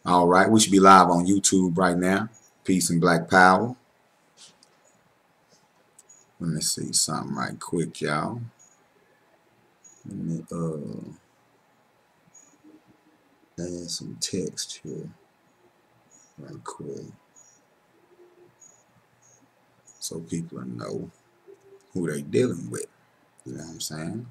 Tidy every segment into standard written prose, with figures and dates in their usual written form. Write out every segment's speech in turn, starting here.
All right, we should be live on YouTube right now. Peace and Black Power. Let me see something right quick, y'all. Let me add some text here right quick so people know who they dealing with. You know what I'm saying?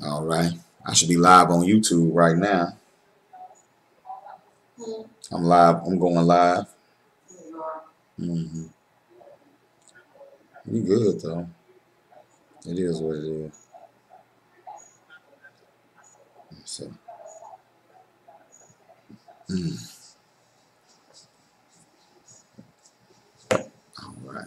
All right. I should be live on YouTube right now. I'm live. I'm going live. You good though. It is what it is. So, all right.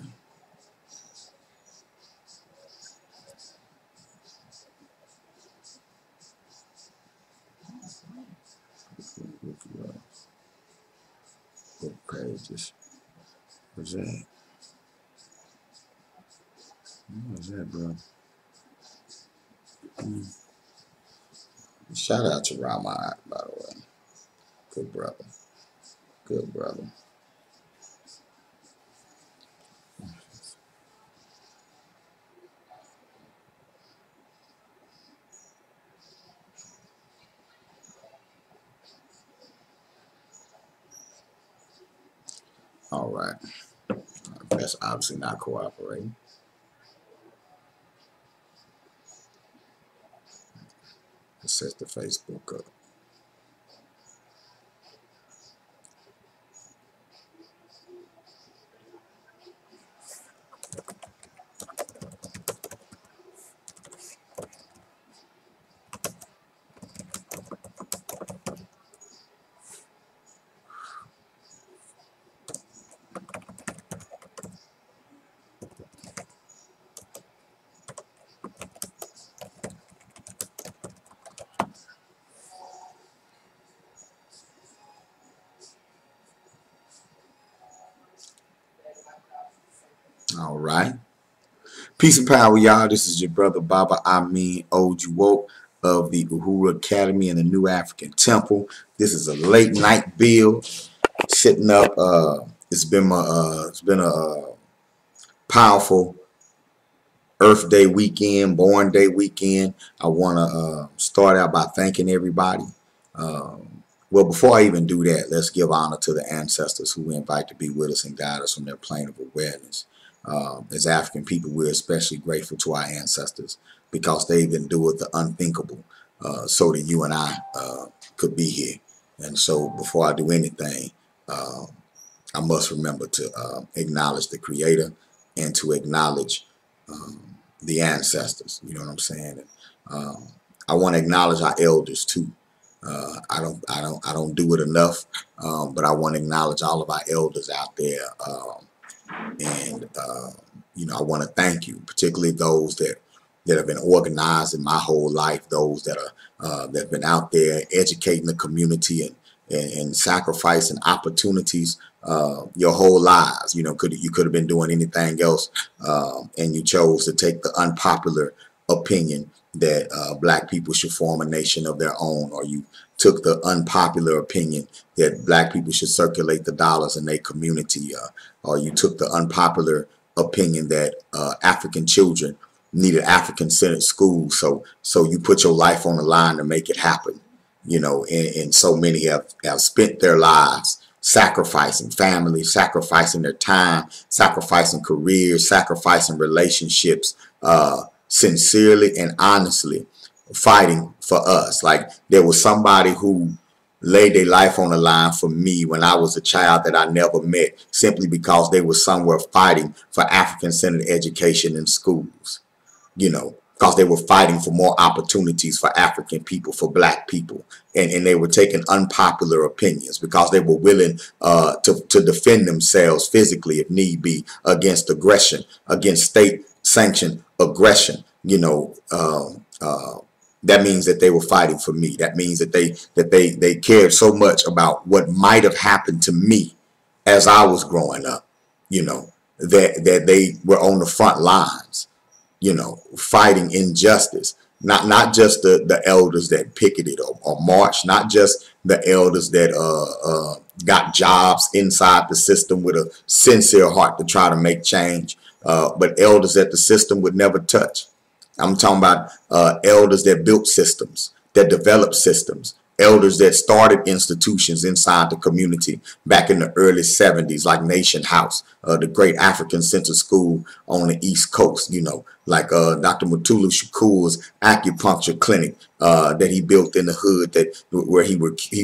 Book pages. What's that? What's that, bro? Shout out to Rama, by the way. Good brother. Good brother. All right. That's obviously not cooperating. Let's set the Facebook up. All right. Peace and power, y'all. This is your brother Baba Amin Ojuwoke of the Uhuru Academy and the New African Temple. This is a late night build. Sitting up. It's been a powerful Earth Day weekend, Born Day weekend. I want to start out by thanking everybody. Well, before I even do that, let's give honor to the ancestors who we invite to be with us and guide us from their plane of awareness. As African people, we're especially grateful to our ancestors because they've endured the unthinkable so that you and I could be here. And so before I do anything, I must remember to acknowledge the Creator and to acknowledge the ancestors. You know what I'm saying? And, I want to acknowledge our elders too. I don't do it enough, but I want to acknowledge all of our elders out there. And you know, I want to thank you, particularly those that have been organized in my whole life, those that are that have been out there educating the community and sacrificing opportunities your whole lives. You know, you could have been doing anything else, and you chose to take the unpopular opinion that black people should form a nation of their own, or you took the unpopular opinion that black people should circulate the dollars in their community, or you took the unpopular opinion that African children needed African-centered schools, so you put your life on the line to make it happen. You know, and so many have spent their lives sacrificing family, sacrificing their time, sacrificing careers, sacrificing relationships, sincerely and honestly, fighting for us. Like there was somebody who laid their life on the line for me when I was a child that I never met, simply because they were somewhere fighting for African-centered education in schools, you know, because they were fighting for more opportunities for African people, for black people. And they were taking unpopular opinions because they were willing to defend themselves physically, if need be, against aggression, against state-sanctioned aggression. You know, that means that they were fighting for me. That means that they cared so much about what might have happened to me as I was growing up, you know, that they were on the front lines, you know, fighting injustice. Not just the elders that picketed or marched, not just the elders that got jobs inside the system with a sincere heart to try to make change, but elders that the system would never touch. I'm talking about elders that built systems, that developed systems, elders that started institutions inside the community back in the early 70s, like Nation House, the great African Center School on the East Coast, you know, like Dr. Mutulu Shakur's acupuncture clinic that he built in the hood, where he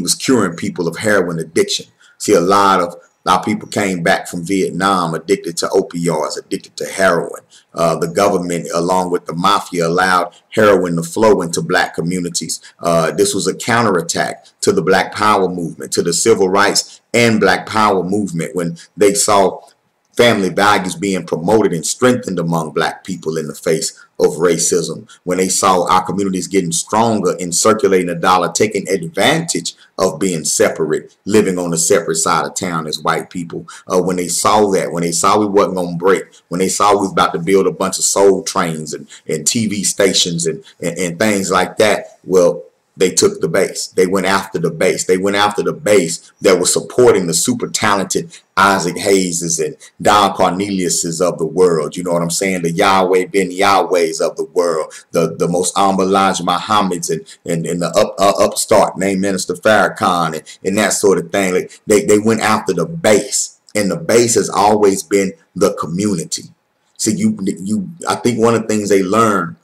was curing people of heroin addiction. See, a lot of people came back from Vietnam addicted to opioids, addicted to heroin. The government, along with the mafia, allowed heroin to flow into black communities. This was a counterattack to the Black Power movement, to the civil rights and Black Power movement, when they saw family values being promoted and strengthened among black people in the face of racism, when they saw our communities getting stronger in circulating the dollar, taking advantage of being separate, living on the separate side of town as white people. When they saw that, when they saw we wasn't going to break, when they saw we was about to build a bunch of soul trains and TV stations and things like that, well, they took the base. They went after the base. They went after the base that was supporting the super talented Isaac Hayeses and Don Corneliuses of the world. You know what I'm saying? The Yahweh Ben Yahwehs of the world. The most Elijah Muhammads and the upstart named Minister Farrakhan and that sort of thing. Like they went after the base. And the base has always been the community. See, I think one of the things they learned,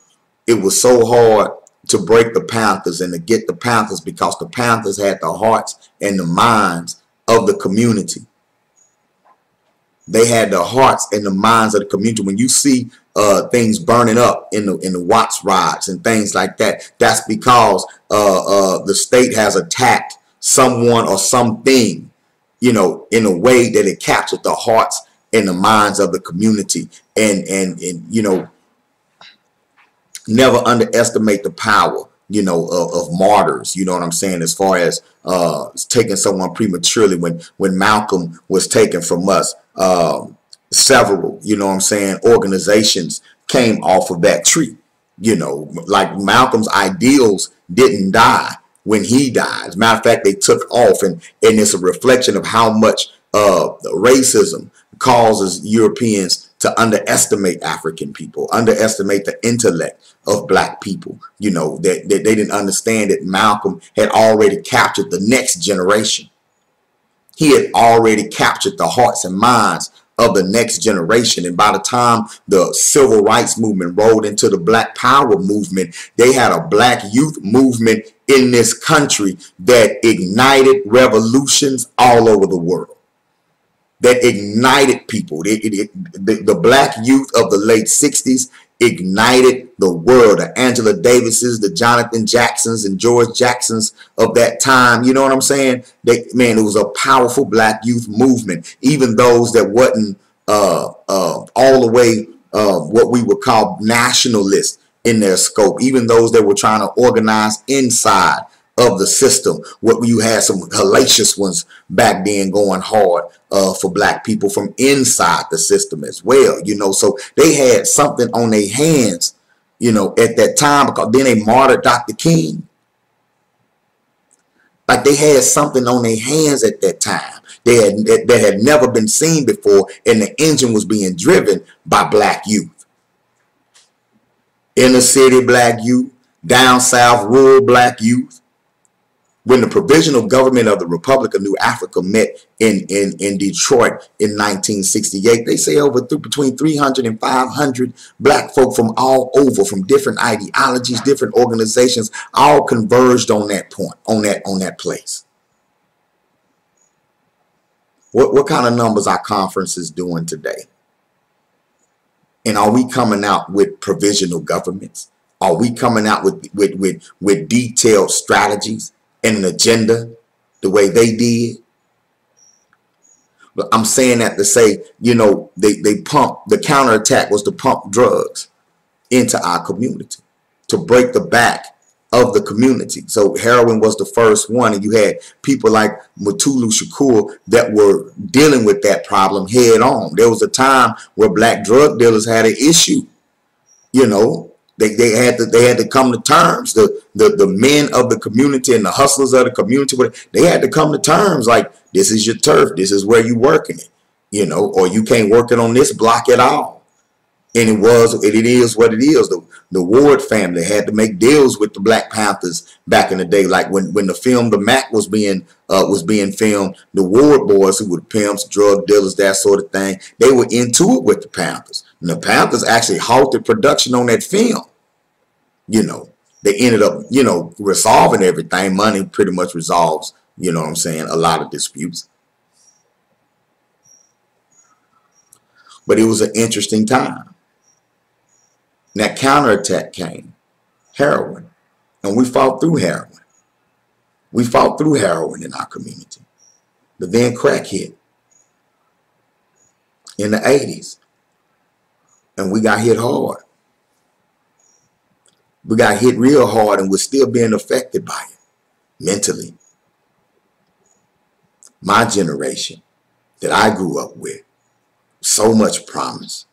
it was so hard to break the Panthers and to get the Panthers, because the Panthers had the hearts and the minds of the community. They had the hearts and the minds of the community. When you see things burning up in the Watts riots and things like that, that's because the state has attacked someone or something, you know, in a way that it captured the hearts and the minds of the community. And you know, never underestimate the power, you know, of martyrs. You know what I'm saying? As far as taking someone prematurely, when Malcolm was taken from us, several, you know what I'm saying, organizations came off of that tree. You know, like Malcolm's ideals didn't die when he died. As a matter of fact, they took off, and it's a reflection of how much racism causes Europeans to underestimate African people, underestimate the intellect of black people. You know, that they didn't understand that Malcolm had already captured the next generation. He had already captured the hearts and minds of the next generation. And by the time the civil rights movement rolled into the Black Power movement, they had a black youth movement in this country that ignited revolutions all over the world, that ignited people. The black youth of the late 60s ignited the world. The Angela Davises, the Jonathan Jacksons and George Jacksons of that time. You know what I'm saying? Man, it was a powerful black youth movement. Even those that wasn't all the way what we would call nationalists in their scope. Even those that were trying to organize inside of the system. What you had some hellacious ones back then going hard for black people from inside the system as well. You know, so they had something on their hands, you know, at that time, because then they martyred Dr. King. Like they had something on their hands at that time that had never been seen before, and the engine was being driven by black youth. Inner city black youth, down south rural black youth, when the provisional government of the Republic of New Africa met in Detroit in 1968, they say between 300 and 500 black folk from all over, from different ideologies, different organizations, all converged on that point, on that place. What kind of numbers are conferences doing today? And are we coming out with provisional governments? Are we coming out with detailed strategies and an agenda the way they did? But I'm saying that to say, you know, they pump, the counterattack was to pump drugs into our community, to break the back of the community. So heroin was the first one, and you had people like Mutulu Shakur that were dealing with that problem head on. There was a time where black drug dealers had an issue. You know, they had to come to terms. The men of the community and the hustlers of the community, they had to come to terms like, this is your turf, this is where you working it, you know, or you can't work it on this block at all. And it is what it is. The Ward family had to make deals with the Black Panthers back in the day. Like when the film The Mac was being filmed, the Ward boys, who were pimps, drug dealers, that sort of thing, they were into it with the Panthers. And the Panthers actually halted production on that film. You know, they ended up, you know, resolving everything. Money pretty much resolves, you know what I'm saying, a lot of disputes. But it was an interesting time. And that counterattack came, heroin, and we fought through heroin. We fought through heroin in our community. But then crack hit in the 80s, and we got hit hard. We got hit real hard, and we're still being affected by it mentally. My generation that I grew up with, so much promise,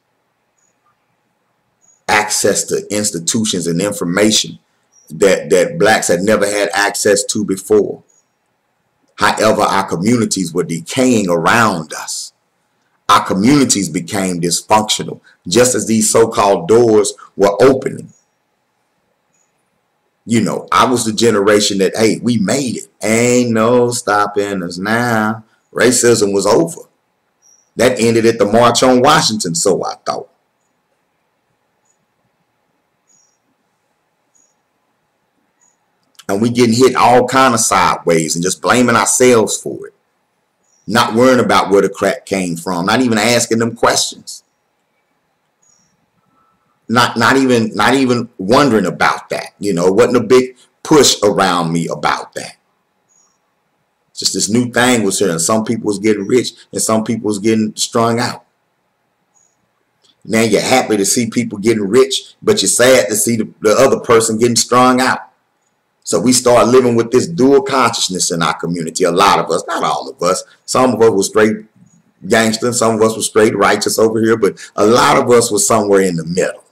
access to institutions and information that blacks had never had access to before. However, our communities were decaying around us. Our communities became dysfunctional, just as these so-called doors were opening. You know, I was the generation that, hey, we made it. Ain't no stopping us now. Racism was over. That ended at the March on Washington, so I thought. And we getting hit all kind of sideways and just blaming ourselves for it. Not worrying about where the crack came from. Not even asking them questions. Not even wondering about that. You know, it wasn't a big push around me about that. Just this new thing was here, and some people was getting rich and some people was getting strung out. Now you're happy to see people getting rich, but you're sad to see the other person getting strung out. So we start living with this dual consciousness in our community. A lot of us, not all of us. Some of us were straight gangster, some of us were straight righteous over here, but a lot of us were somewhere in the middle.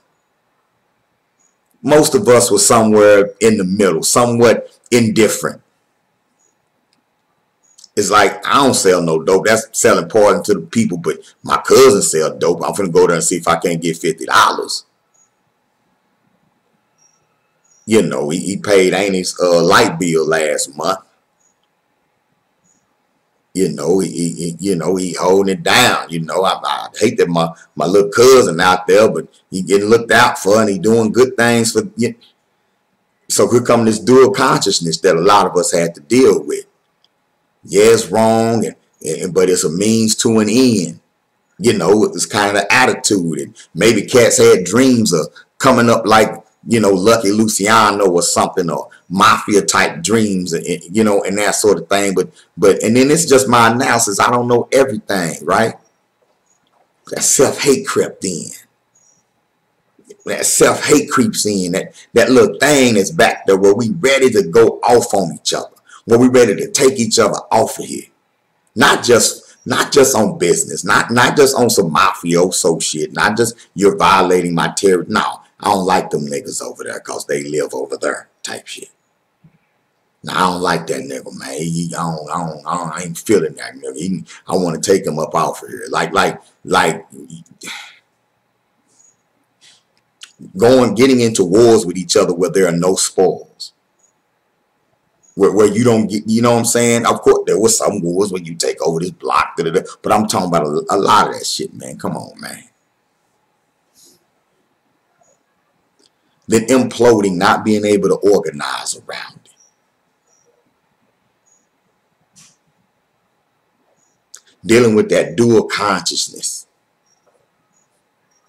Most of us were somewhere in the middle, somewhat indifferent. It's like, I don't sell no dope. That's selling poison to the people, but my cousin sell dope. I'm finna go there and see if I can't get $50. You know, he paid Amy's light bill last month. You know, he holding it down. You know, I hate that my little cousin out there, but he getting looked out for and he doing good things for you. So here come this dual consciousness that a lot of us had to deal with. Yeah, it's wrong, but it's a means to an end. You know, it's kind of the attitude. And maybe cats had dreams of coming up like, you know, Lucky Luciano or something, or mafia type dreams, and you know, and that sort of thing. But and then it's just my analysis. I don't know everything, right? That self-hate crept in. That self-hate creeps in. That little thing that's back there where we ready to go off on each other. Where we ready to take each other off of here. Not just on business. Not just on some mafioso shit. Not just you're violating my territory. No. I don't like them niggas over there because they live over there type shit. Now, I don't like that nigga, man. I ain't feeling that nigga. I want to take him up off of here. Like getting into wars with each other where there are no spoils. where you don't get, you know what I'm saying? Of course, there was some wars where you take over this block, but I'm talking about a lot of that shit, man. Come on, man. Then imploding, not being able to organize around it. Dealing with that dual consciousness.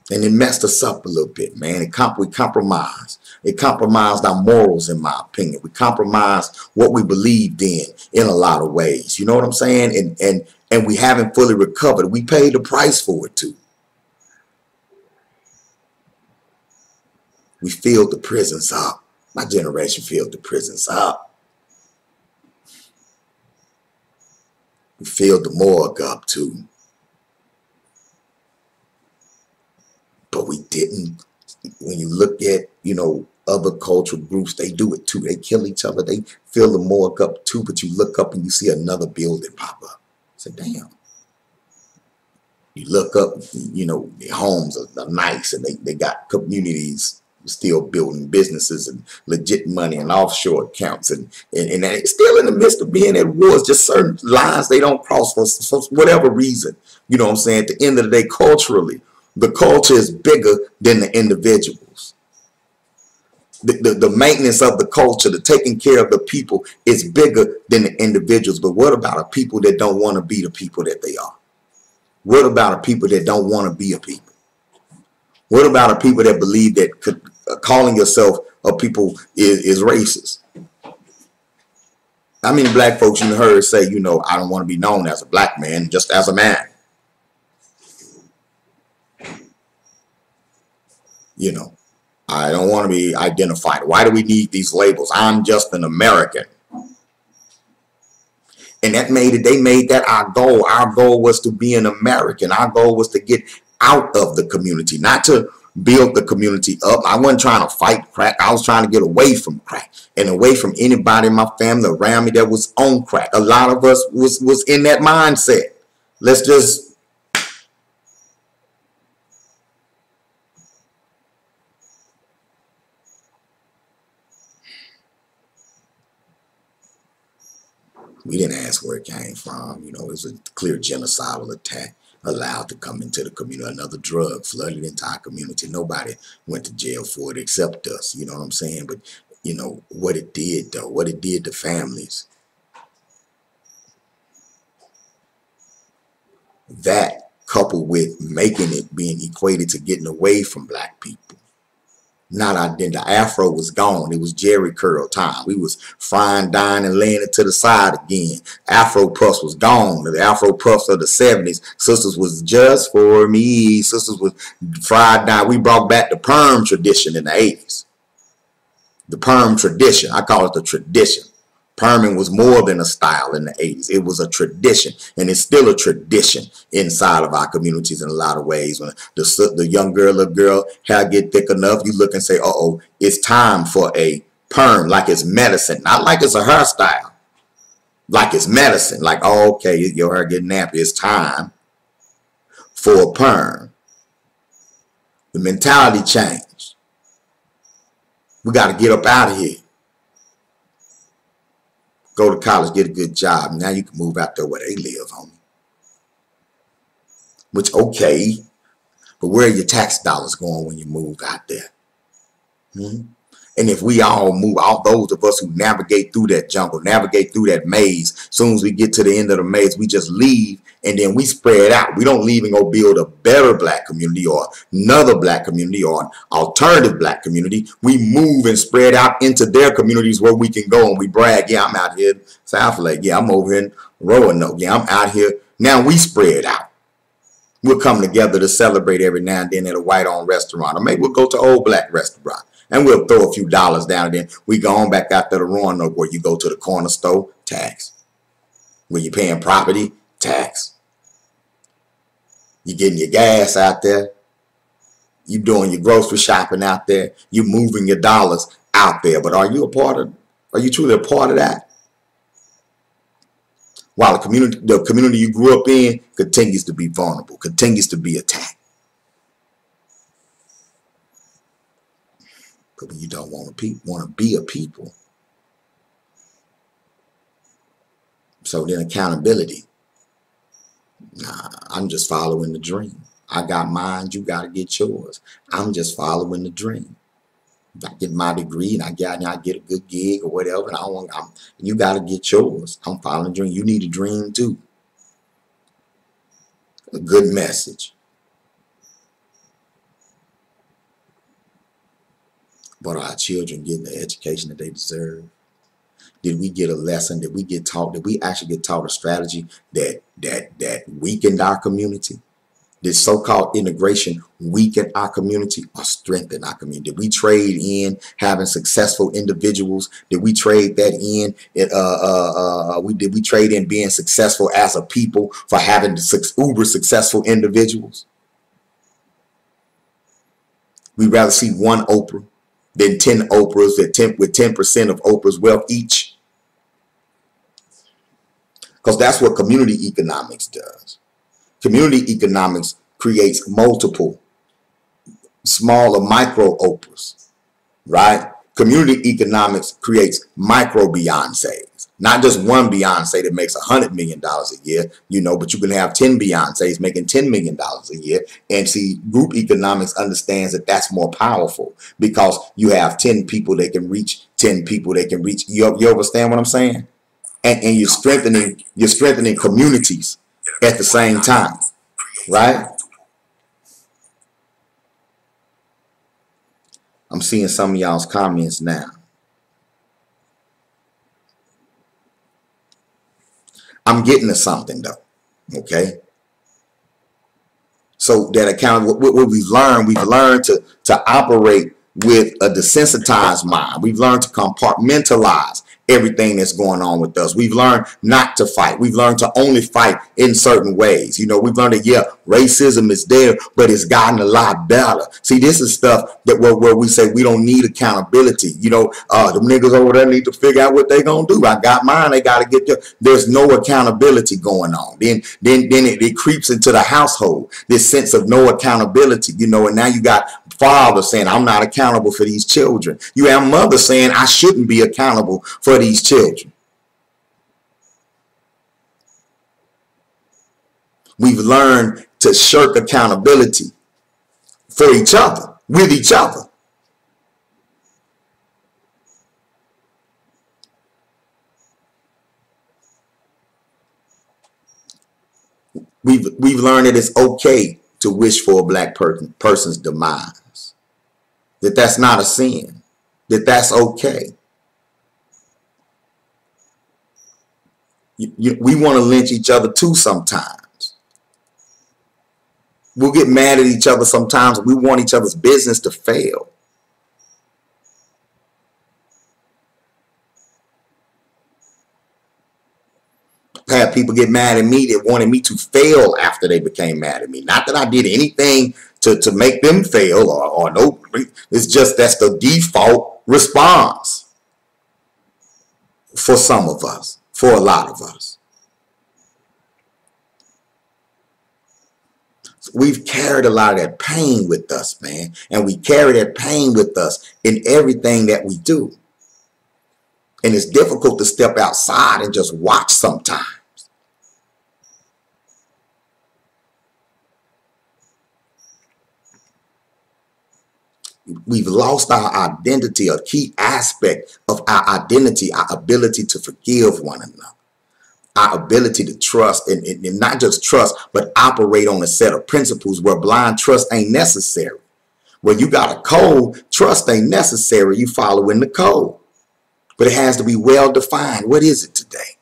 And it messed us up a little bit, man. We compromised. It compromised our morals, in my opinion. We compromised what we believed in a lot of ways. You know what I'm saying? And we haven't fully recovered. We paid the price for it too. We filled the prisons up. My generation filled the prisons up. We filled the morgue up too. But we didn't. When you look at, you know, other cultural groups, they do it too. They kill each other. They fill the morgue up too. But you look up and you see another building pop up. Say, damn. You look up, you know, the homes are nice and they got communities still building businesses and legit money and offshore accounts and it's still in the midst of being at war. It's just certain lines they don't cross for whatever reason. You know what I'm saying? At the end of the day, culturally, the culture is bigger than the individuals. The maintenance of the culture, the taking care of the people is bigger than the individuals. But what about a people that don't want to be the people that they are? What about a people that don't want to be a people? What about a people that believe that calling yourself a people is racist? How many black folks you heard say, you know, I don't want to be known as a black man, just as a man? You know, I don't want to be identified. Why do we need these labels? I'm just an American. And that made it, they made that our goal. Our goal was to be an American. Our goal was to get out of the community, not to build the community up. I wasn't trying to fight crack. I was trying to get away from crack and away from anybody in my family around me that was on crack. A lot of us was in that mindset. Let's just we didn't ask where it came from. You know, it was a clear genocidal attack allowed to come into the community. Another drug flooded into our community. Nobody went to jail for it except us. You know what I'm saying? But, you know, what it did, though, what it did to families, that coupled with making it being equated to getting away from black people. Not identity. The afro was gone. It was Jerry curl time. We was frying, dying, and laying it to the side again. Afro puffs was gone. The afro puffs of the 70s. Sisters was just for me. Sisters was fried down. We brought back the perm tradition in the 80s. The perm tradition. I call it the tradition. Perming was more than a style in the 80s. It was a tradition, and it's still a tradition inside of our communities in a lot of ways. When the young girl, little girl, hair get thick enough, you look and say, uh-oh, it's time for a perm, like it's medicine. Not like it's a hairstyle. Like it's medicine. Like, oh, okay, your hair getting nappy. It's time for a perm. The mentality changed. We got to get up out of here. Go to college, get a good job. Now you can move out there where they live, homie. Which, okay, but where are your tax dollars going when you move out there? And if we all move, all those of us who navigate through that jungle, navigate through that maze, as soon as we get to the end of the maze, we just leave and then we spread out. We don't leave and go build a better black community or another black community or an alternative black community. We move and spread out into their communities where we can go and we brag. Yeah, I'm out here in South Lake. Yeah, I'm over here in Roanoke. Yeah, I'm out here. Now we spread out. We'll come together to celebrate every now and then at a white-owned restaurant. Or maybe we'll go to old black restaurant. And we'll throw a few dollars down and then we go on back out to the Roanoke where you go to the corner store, tax. When you're paying property, tax. You're getting your gas out there. You're doing your grocery shopping out there. You're moving your dollars out there. But are you truly a part of that? While the community you grew up in continues to be vulnerable, continues to be attacked. But when you don't want to be a people, So then accountability. Nah, I'm just following the dream. I got mine, you got to get yours. I'm just following the dream. I get my degree and I get a good gig or whatever, and you got to get yours. I'm following the dream. You need a dream too. A good message. But are our children getting the education that they deserve? Did we get a lesson? Did we get taught? Did we actually get taught a strategy that weakened our community? This so-called integration weaken our community or strengthen our community? Did we trade in having successful individuals? Did we trade that in? Did we trade in being successful as a people for having uber successful individuals? We'd rather see one Oprah than 10 Oprahs with 10% of Oprah's wealth each. Because that's what community economics does. Community economics creates multiple smaller micro Oprahs, right? Community economics creates micro Beyoncés, not just one Beyonce that makes $100 million a year, you know, but you can have 10 Beyoncés making $10 million a year. And see, group economics understands that that's more powerful because you have 10 people they can reach, 10 people they can reach. You understand what I'm saying? And you're strengthening communities at the same time, right? I'm seeing some of y'all's comments now. I'm getting to something though, okay? So that account, what we've learned to operate with a desensitized mind. We've learned to compartmentalize everything that's going on with us. We've learned not to fight. We've learned to only fight in certain ways. You know, we've learned that, yeah, racism is there, but it's gotten a lot better. See, this is stuff that where we say we don't need accountability. You know, the niggas over there need to figure out what they're going to do. I got mine. They got to get there. There's no accountability going on. Then it creeps into the household, this sense of no accountability, you know, and now you got father saying, I'm not accountable for these children. You have mother saying, I shouldn't be accountable for these children. We've learned to shirk accountability for each other, with each other. We've learned that it's okay to wish for a black person's demise. That's not a sin. That's okay. We want to lynch each other too sometimes. We'll get mad at each other sometimes. We want each other's business to fail. I had people get mad at me that wanted me to fail after they became mad at me. Not that I did anything to make them fail or no. It's just that's the default response for some of us, for a lot of us. So we've carried a lot of that pain with us, man. And we carry that pain with us in everything that we do. And it's difficult to step outside and just watch sometimes. We've lost our identity, a key aspect of our identity, our ability to forgive one another, our ability to trust, and not just trust, but operate on a set of principles where blind trust ain't necessary. When you got a code, trust ain't necessary. You following the code. But it has to be well defined. What is it today?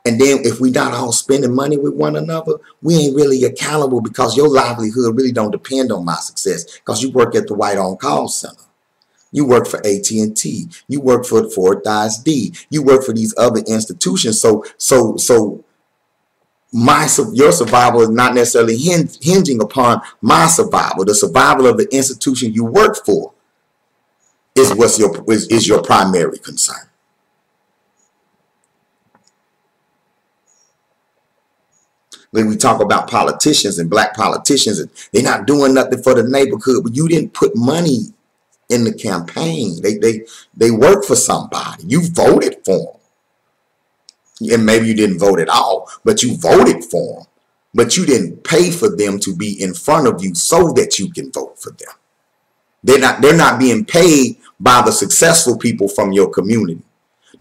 And then if we not all spending money with one another, we ain't really accountable because your livelihood really don't depend on my success because you work at the White On Call Center. You work for AT&T. You work for Fort Dodge D. You work for these other institutions. So your survival is not necessarily hinging upon my survival. The survival of the institution you work for is your primary concern. When we talk about politicians and black politicians, and they're not doing nothing for the neighborhood, but you didn't put money in the campaign. They work for somebody. You voted for them. And maybe you didn't vote at all, but you voted for them. But you didn't pay for them to be in front of you so that you can vote for them. They're not being paid by the successful people from your community.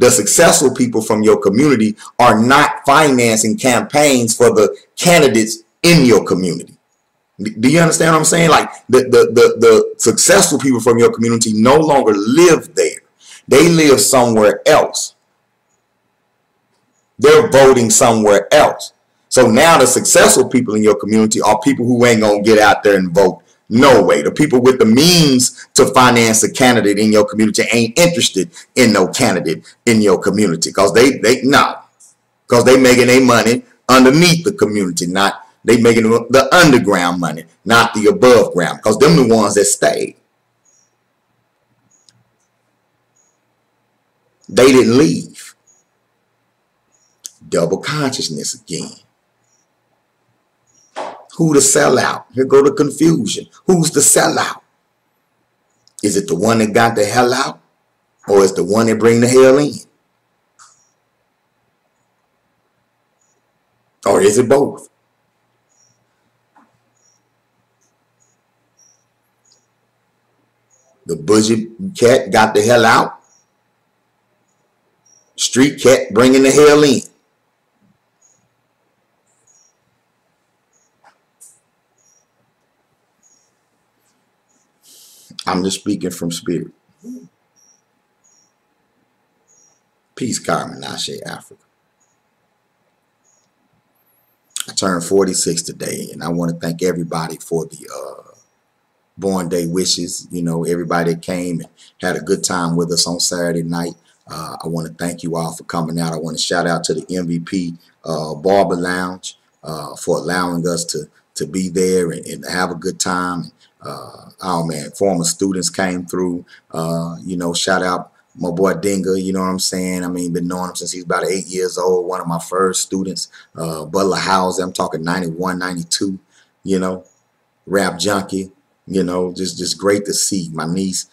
The successful people from your community are not financing campaigns for the candidates in your community. Do you understand what I'm saying? Like the successful people from your community no longer live there. They live somewhere else. They're voting somewhere else. So now the successful people in your community are people who ain't gonna get out there and vote. No way. The people with the means to finance a candidate in your community ain't interested in no candidate in your community, because they making their money underneath the community, not they making the underground money, not the above ground, because them the ones that stayed. They didn't leave. Double consciousness again. Who the sellout? Here go the confusion. Who's the sellout? Is it the one that got the hell out, or is the one that bring the hell in? Or is it both? The bougie cat got the hell out. Street cat bringing the hell in. I'm just speaking from spirit. Peace, Carmen, Ashe, Africa. I turned 46 today, and I want to thank everybody for the born day wishes. You know, everybody that came and had a good time with us on Saturday night. I want to thank you all for coming out. I want to shout out to the MVP Barber Lounge for allowing us to be there and have a good time. Oh man, former students came through. You know, shout out my boy Dinga, you know what I'm saying? I mean, been knowing him since he's about 8 years old. One of my first students, Butler House, I'm talking 91, 92, you know, rap junkie, you know, just great to see. My niece,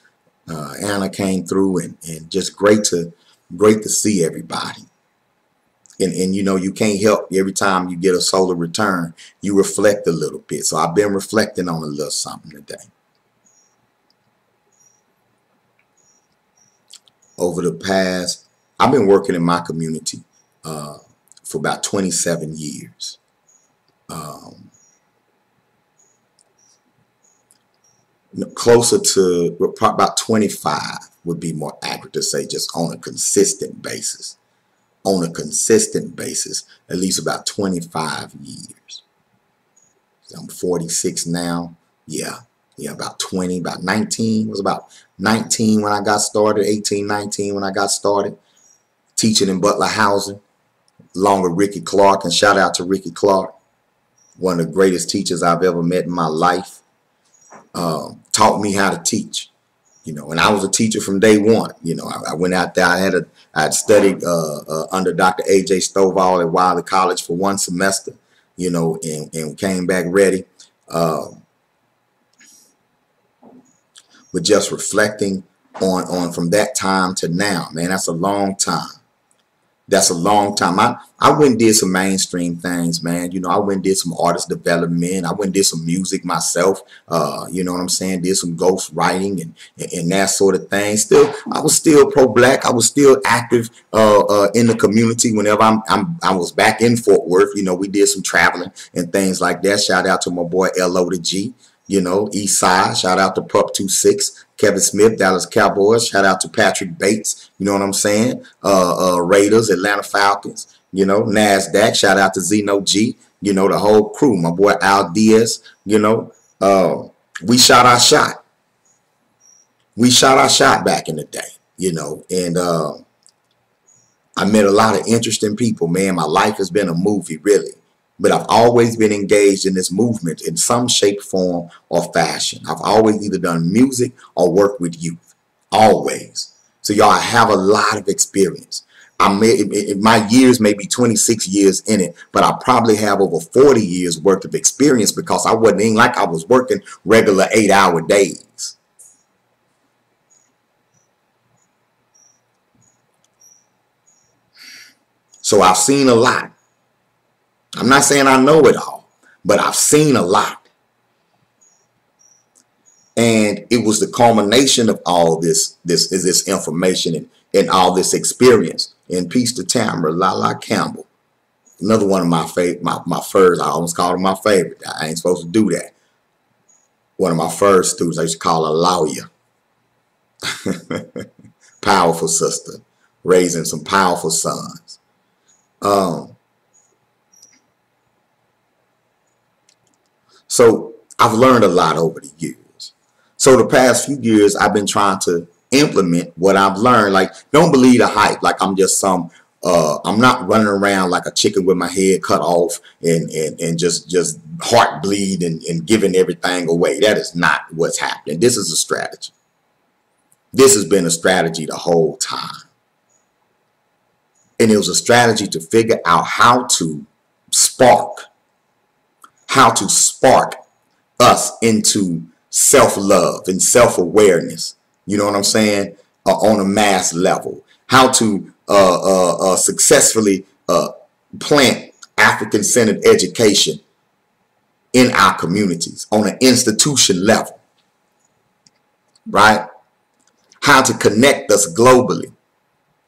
Anna, came through, and just great to see everybody. And you know, you can't help, every time you get a solar return, you reflect a little bit. So I've been reflecting on a little something today. Over the past, I've been working in my community for about 27 years. Closer to about 25 would be more accurate to say, just on a consistent basis. On a consistent basis, at least about 25 years. I'm 46 now. Yeah, about 20, about 19. It was about 19 when I got started, 18, 19 when I got started. Teaching in Butler Housing, along with Ricky Clark, and shout out to Ricky Clark, one of the greatest teachers I've ever met in my life. Taught me how to teach, you know, and I was a teacher from day one. You know, I went out there, I had studied under Dr. A.J. Stovall at Wiley College for 1 semester, you know, and came back ready. But just reflecting on from that time to now, man, that's a long time. That's a long time. I went and did some mainstream things, man. You know, I went and did some artist development. I went and did some music myself. You know what I'm saying? Did some ghost writing and that sort of thing. Still, I was still pro-black. I was still active in the community. Whenever I was back in Fort Worth, you know, we did some traveling and things like that. Shout out to my boy L.O. to G. You know, East Side. Shout out to Pup 26. Kevin Smith, Dallas Cowboys. Shout out to Patrick Bates. You know what I'm saying? Raiders, Atlanta Falcons. You know, NASDAQ. Shout out to Zeno G. You know, the whole crew. My boy Al Diaz. You know, we shot our shot. We shot our shot back in the day. You know, and I met a lot of interesting people, man. My life has been a movie, really. But I've always been engaged in this movement in some shape, form, or fashion. I've always either done music or worked with youth. Always. So y'all have a lot of experience. My years may be 26 years in it, but I probably have over 40 years worth of experience because I wasn't even like I was working regular 8-hour days. So I've seen a lot. I'm not saying I know it all, but I've seen a lot. And it was the culmination of all this information and all this experience. And peace to Tamara, Lala Campbell. Another one of my favorite, my first, I almost called her my favorite. I ain't supposed to do that. One of my first students, I used to call her Lawyer. Powerful sister, raising some powerful sons. So I've learned a lot over the years. So the past few years, I've been trying to implement what I've learned. Like, don't believe the hype. Like I'm just I'm not running around like a chicken with my head cut off and just heart bleed and giving everything away. That is not what's happening. This is a strategy. This has been a strategy the whole time. And it was a strategy to figure out how to spark us into self-love and self-awareness. You know what I'm saying? On a mass level. How to successfully plant African-centered education in our communities on an institution level. Right? How to connect us globally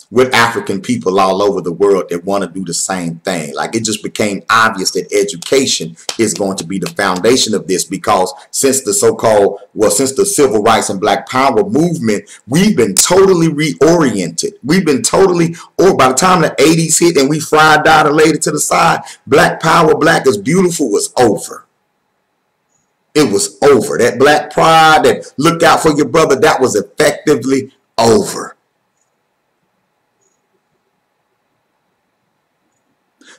with African people all over the world that want to do the same thing. Like, it just became obvious that education is going to be the foundation of this, because since the since the civil rights and black power movement, we've been totally reoriented. We've been totally, or by the time the 80s hit and we fried, died, and laid it to the side, black power, black is beautiful was over. It was over. That black pride, that look out for your brother, that was effectively over.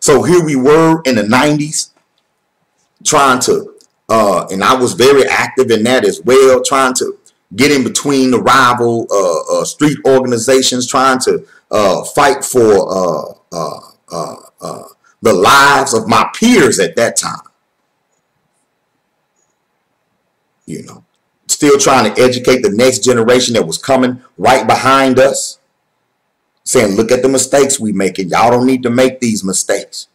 So here we were in the 90s trying to, and I was very active in that as well, trying to get in between the rival street organizations, trying to fight for the lives of my peers at that time. You know, still trying to educate the next generation that was coming right behind us, saying, look at the mistakes we make, and y'all don't need to make these mistakes.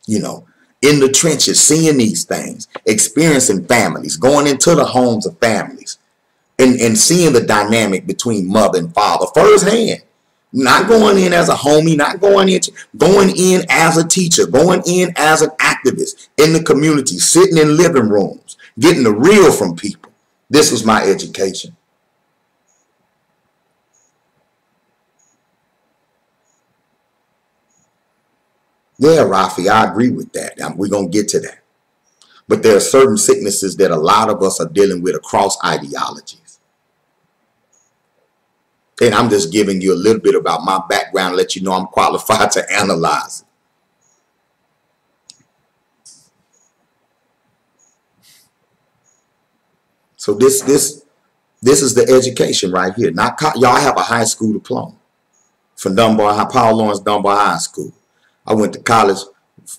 You know, in the trenches, seeing these things, experiencing families, going into the homes of families, and seeing the dynamic between mother and father firsthand. Not going in as a homie, not going in as a teacher, going in as an activist in the community, sitting in living rooms, getting the real from people. This was my education. Yeah, Rafi, I agree with that. We're going to get to that. But there are certain sicknesses that a lot of us are dealing with across ideologies. And I'm just giving you a little bit about my background, let you know I'm qualified to analyze it. So this is the education right here. Not y'all have a high school diploma from Paul Lawrence Dunbar High School. I went to college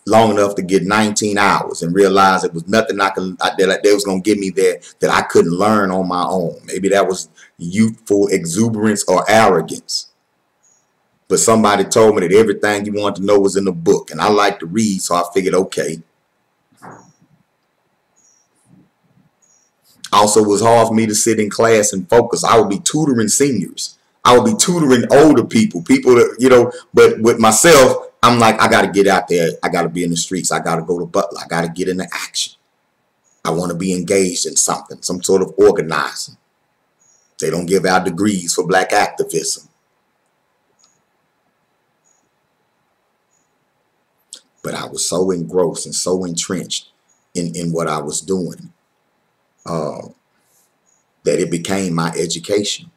long enough to get 19 hours and realized it was nothing that they was going to give me there that I couldn't learn on my own. Maybe that was youthful exuberance or arrogance. But somebody told me that everything you wanted to know was in the book, and I like to read, so I figured, okay. Also, it was hard for me to sit in class and focus. I would be tutoring seniors. I would be tutoring older people that, you know, but with myself, I'm like, I got to get out there. I got to be in the streets. I got to go to Butler. I got to get into action. I want to be engaged in something, some sort of organizing. They don't give out degrees for black activism. But I was so engrossed and so entrenched in what I was doing that it became my education.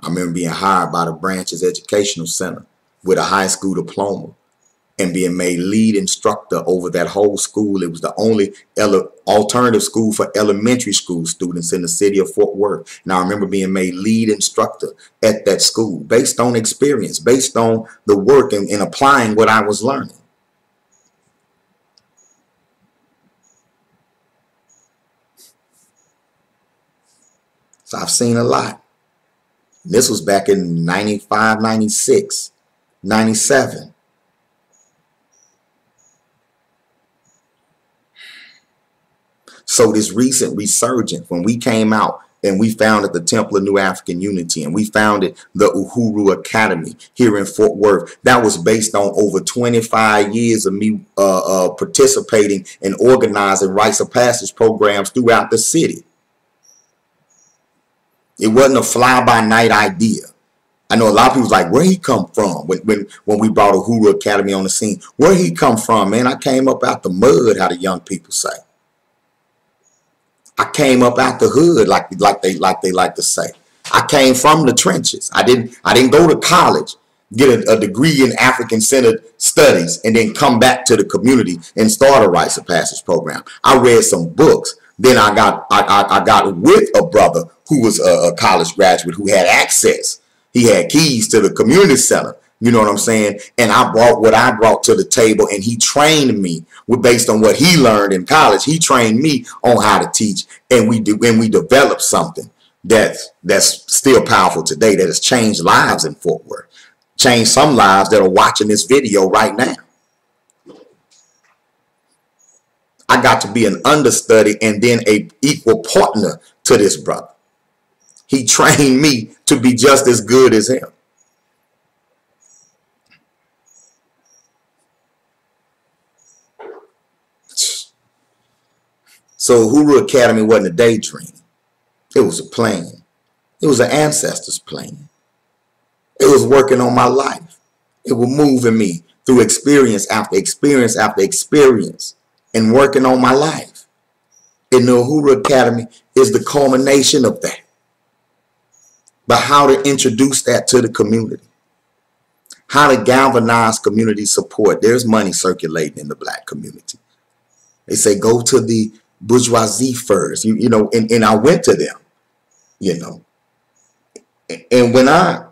I remember being hired by the Branches Educational Center with a high school diploma and being made lead instructor over that whole school. It was the only alternative school for elementary school students in the city of Fort Worth. And I remember being made lead instructor at that school based on experience, based on the work and applying what I was learning. So I've seen a lot. This was back in 95, 96, 97. So this recent resurgence, when we came out and we founded the Temple of New African Unity and we founded the Uhuru Academy here in Fort Worth, that was based on over 25 years of me participating and organizing rites of passage programs throughout the city. It wasn't a fly-by-night idea. I know a lot of people's like, where he come from? When we brought Uhuru Academy on the scene, where he come from, man? I came up out the mud, how the young people say. I came up out the hood, like they like to say. I came from the trenches. I didn't go to college, get a degree in African-centered studies, and then come back to the community and start a rites of passage program. I read some books. Then I got with a brother who was a college graduate who had access. He had keys to the community center. You know what I'm saying? And I brought what I brought to the table, and he trained me based on what he learned in college. He trained me on how to teach, and we developed something that's still powerful today, that has changed lives in Fort Worth, changed some lives that are watching this video right now. I got to be an understudy and then an equal partner to this brother. He trained me to be just as good as him. So Uhuru Academy wasn't a daydream. It was a plan. It was an ancestor's plan. It was working on my life. It was moving me through experience after experience after experience and working on my life. And the Uhuru Academy is the culmination of that. But how to introduce that to the community. How to galvanize community support. There's money circulating in the black community. They say go to the bourgeoisie first, you know, and I went to them, you know. And when I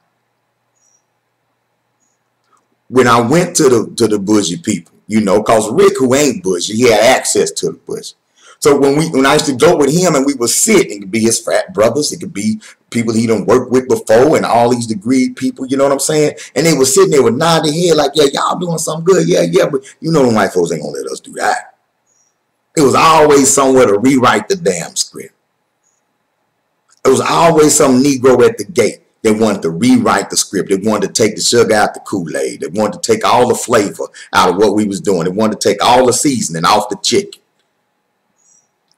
went to the bougie people, you know, because Rick, who ain't bougie, he had access to the bougie. So when I used to go with him and we would sit, it could be his frat brothers, it could be people he done worked with before and all these degreed people, you know what I'm saying? And they were sitting there with nod their head like, yeah, y'all doing something good, yeah, but you know them white folks ain't gonna let us do that. It was always somewhere to rewrite the damn script. It was always some Negro at the gate that wanted to rewrite the script. They wanted to take the sugar out the Kool-Aid. They wanted to take all the flavor out of what we was doing. They wanted to take all the seasoning off the chicken.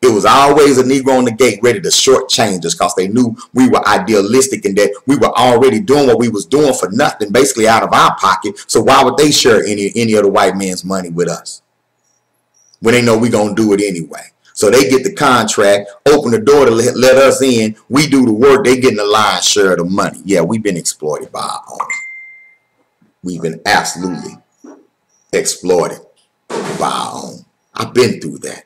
It was always a Negro on the gate ready to shortchange us because they knew we were idealistic and that we were already doing what we was doing for nothing, basically out of our pocket. So why would they share any of the white man's money with us when they know we gonna do it anyway? So they get the contract, open the door to let us in. We do the work. They getting the lion's share of the money. Yeah, we've been exploited by our own. We've been absolutely exploited by our own. I've been through that.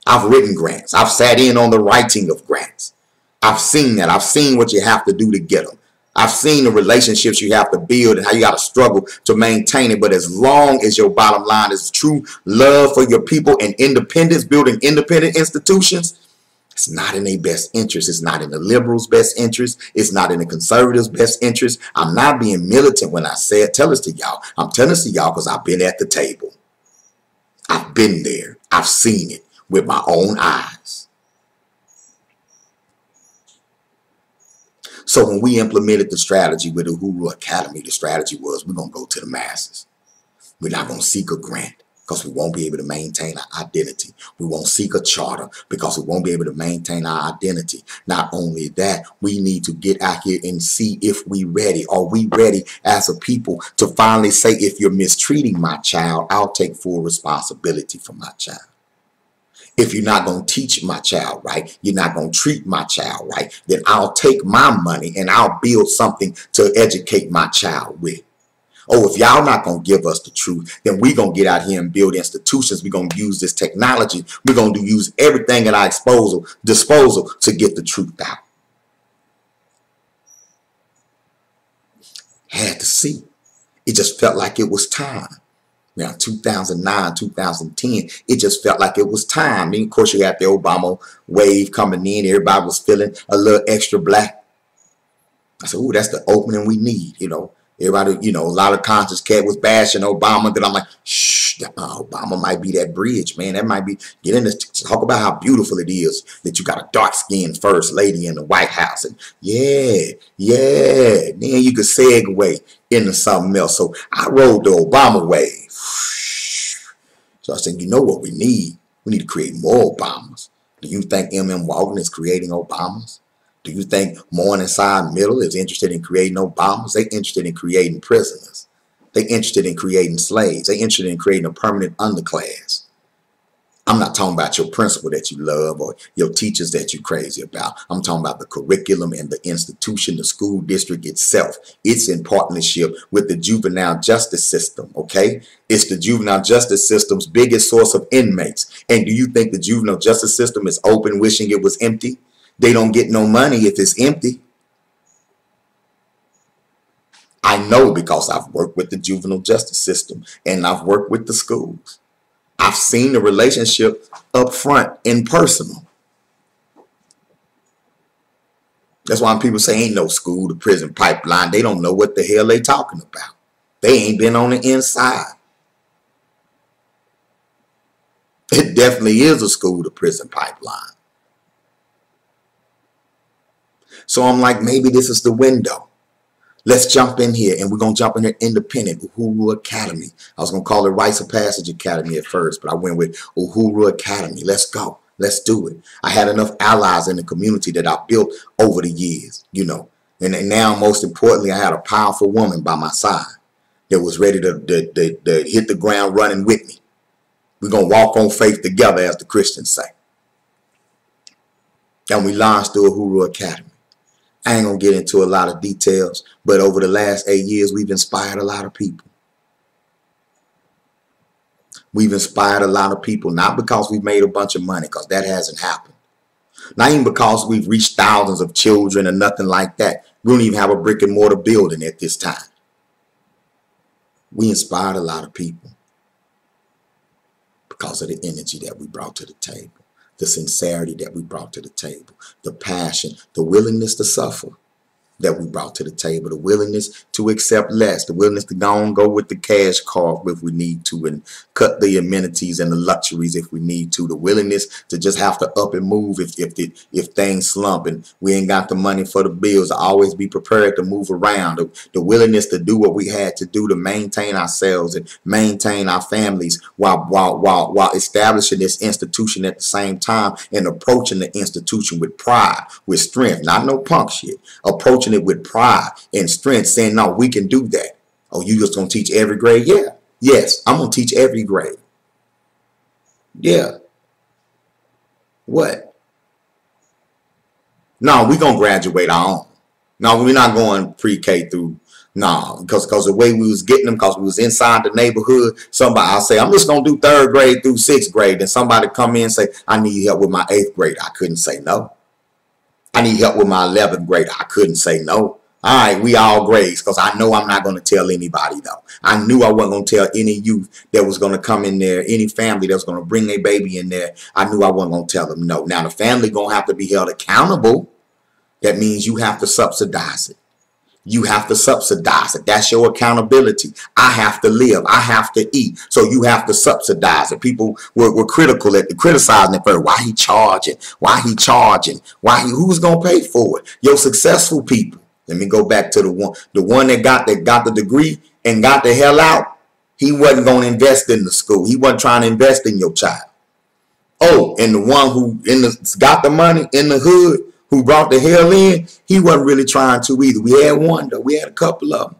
I've written grants. I've sat in on the writing of grants. I've seen that. I've seen what you have to do to get them. I've seen the relationships you have to build and how you got to struggle to maintain it. But as long as your bottom line is true love for your people and independence, building independent institutions, it's not in their best interest. It's not in the liberals' best interest. It's not in the conservatives' best interest. I'm not being militant when I say it. Tell us to y'all. I'm telling us to y'all because I've been at the table. I've been there. I've seen it with my own eyes. So when we implemented the strategy with the Uhuru Academy, the strategy was we're going to go to the masses. We're not going to seek a grant because we won't be able to maintain our identity. We won't seek a charter because we won't be able to maintain our identity. Not only that, we need to get out here and see if we ready. Are we ready as a people to finally say, if you're mistreating my child, I'll take full responsibility for my child. If you're not going to teach my child right, you're not going to treat my child right, then I'll take my money and I'll build something to educate my child with. Oh, if y'all not going to give us the truth, then we going to get out here and build institutions. We're going to use this technology. We're going to use everything at our disposal to get the truth out. Had to see. It just felt like it was time. Now, 2009, 2010, it just felt like it was time. I mean, of course, you had the Obama wave coming in. Everybody was feeling a little extra black. I said, ooh, that's the opening we need, you know. Everybody, you know, a lot of conscious cat was bashing Obama. Then I'm like, shh, Obama might be that bridge, man. That might be, get in this, talk about how beautiful it is that you got a dark-skinned first lady in the White House. And yeah, then you could segue into something else. So I rode the Obama wave. So I said, you know what we need? We need to create more Obamas. Do you think M.M. Walton is creating Obamas? Do you think Morningside Middle is interested in creating Obamas? They're interested in creating prisoners. They're interested in creating slaves. They're interested in creating a permanent underclass. I'm not talking about your principal that you love or your teachers that you're crazy about. I'm talking about the curriculum and the institution, the school district itself. It's in partnership with the juvenile justice system, okay? It's the juvenile justice system's biggest source of inmates. And do you think the juvenile justice system is open wishing it was empty? They don't get no money if it's empty. I know because I've worked with the juvenile justice system and I've worked with the schools. I've seen the relationship up front in personal. That's why when people say ain't no school to prison pipeline, they don't know what the hell they talking about. They ain't been on the inside. It definitely is a school to prison pipeline. So I'm like, maybe this is the window. Let's jump in here, and we're going to jump in here independent, Uhuru Academy. I was going to call it Rites of Passage Academy at first, but I went with Uhuru Academy. Let's go. Let's do it. I had enough allies in the community that I built over the years, you know. And now, most importantly, I had a powerful woman by my side that was ready to hit the ground running with me. We're going to walk on faith together, as the Christians say. And we launched the Uhuru Academy. I ain't going to get into a lot of details, but over the last 8 years, we've inspired a lot of people. We've inspired a lot of people, not because we've made a bunch of money, because that hasn't happened. Not even because we've reached thousands of children or nothing like that. We don't even have a brick and mortar building at this time. We inspired a lot of people because of the energy that we brought to the table. The sincerity that we brought to the table, the passion, the willingness to suffer that we brought to the table, the willingness to accept less, the willingness to go with the cash card if we need to and cut the amenities and the luxuries if we need to, the willingness to just have to up and move if things slump and we ain't got the money for the bills, to always be prepared to move around, the willingness to do what we had to do to maintain ourselves and maintain our families while establishing this institution at the same time and approaching the institution with pride, with strength, not no punk shit, approaching it with pride and strength, saying, no, we can do that. Oh, you just gonna teach every grade? Yeah. Yes, I'm gonna teach every grade. Yeah. What? No, we gonna graduate our own. No, we're not going pre-K through. No, because the way we was getting them, because we was inside the neighborhood, somebody, I'll say, I'm just going to do 3rd grade through 6th grade. Then somebody come in and say, I need help with my 8th grade. I couldn't say no. I need help with my 11th grade. I couldn't say no. All right, we all grades, because I know I'm not going to tell anybody, though. I knew I wasn't going to tell any youth that was going to come in there, any family that was going to bring their baby in there. I knew I wasn't going to tell them no. Now, the family going to have to be held accountable. That means you have to subsidize it. You have to subsidize it. That's your accountability. I have to live. I have to eat. So you have to subsidize it. People were critical at criticizing it first. Why he charging? Why he charging? Who's gonna pay for it? Your successful people. Let me go back to the one that got the degree and got the hell out. He wasn't gonna invest in the school. He wasn't trying to invest in your child. Oh, and the one who got the money in the hood, who brought the hell in, he wasn't really trying to either. We had one, though. We had a couple of them.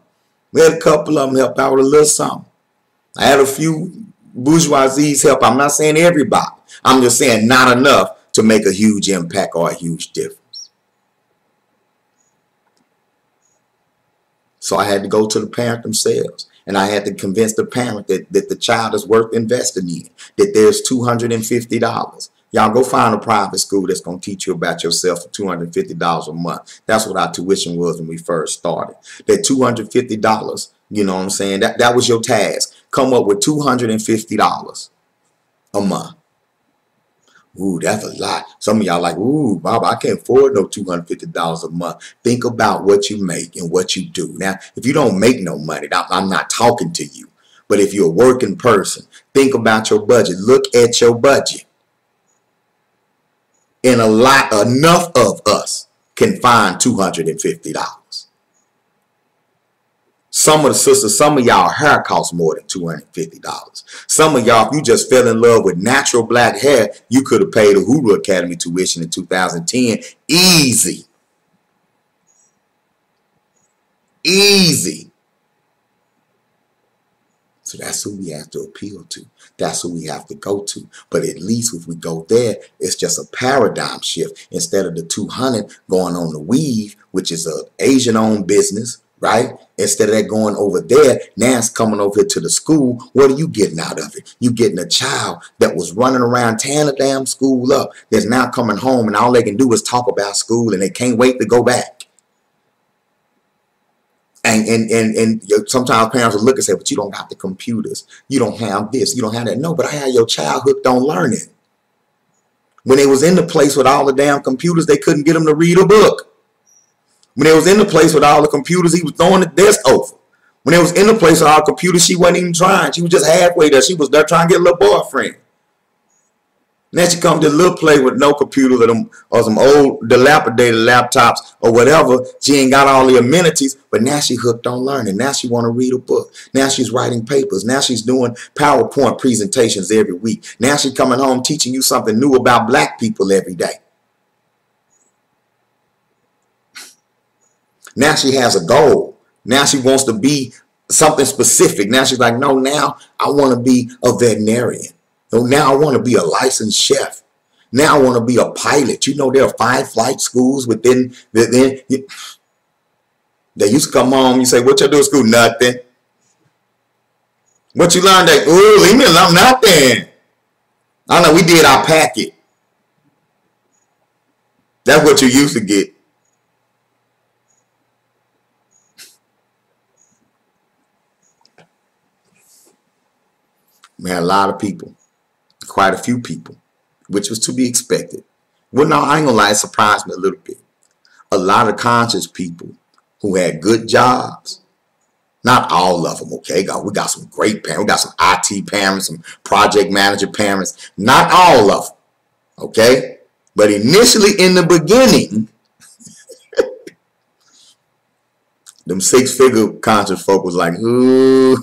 We had a couple of them help out with a little something. I had a few bourgeoisies help. I'm not saying everybody. I'm just saying not enough to make a huge impact or a huge difference. So I had to go to the parent themselves. And I had to convince the parent that the child is worth investing in, that there's $250. Y'all go find a private school that's going to teach you about yourself for $250 a month. That's what our tuition was when we first started. That $250, you know what I'm saying? That was your task. Come up with $250 a month. Ooh, that's a lot. Some of y'all like, ooh, Bob, I can't afford no $250 a month. Think about what you make and what you do. Now, if you don't make no money, I'm not talking to you. But if you're a working person, think about your budget. Look at your budget. And enough of us can find $250. Some of the sisters, some of y'all hair costs more than $250. Some of y'all, if you just fell in love with natural black hair, you could have paid a Uhuru Academy tuition in 2010. Easy. Easy. So that's who we have to appeal to. That's who we have to go to. But at least if we go there, it's just a paradigm shift. Instead of the 200 going on the weave, which is an Asian-owned business, right? Instead of that going over there, now it's coming over here to the school. What are you getting out of it? You getting a child that was running around tearing the damn school up, that's now coming home and all they can do is talk about school and they can't wait to go back. And sometimes parents will look and say, but you don't got the computers. You don't have this. You don't have that. No, but I had your child hooked on learning. When they was in the place with all the damn computers, they couldn't get them to read a book. When they was in the place with all the computers, he was throwing the desk over. When they was in the place with all the computers, she wasn't even trying. She was just halfway there. She was there trying to get a little boyfriend. Now she comes to a little play with no computer or some old dilapidated laptops or whatever. She ain't got all the amenities, but now she hooked on learning. Now she want to read a book. Now she's writing papers. Now she's doing PowerPoint presentations every week. Now she's coming home teaching you something new about black people every day. Now she has a goal. Now she wants to be something specific. Now she's like, no, now I want to be a veterinarian. So now I want to be a licensed chef. Now I want to be a pilot. You know, there are 5 flight schools within. They used to come home. You say, what you do at school? Nothing. What you learned? That, ooh, leave me alone. Nothing. I don't know. We did our packet. That's what you used to get. Man, a lot of people. Quite a few people, which was to be expected. Well, no, I ain't gonna lie, it surprised me a little bit. A lot of conscious people who had good jobs, not all of them, okay? We got some great parents, we got some IT parents, some project manager parents, not all of them, okay? But initially in the beginning, them 6-figure conscious folk was like, ooh,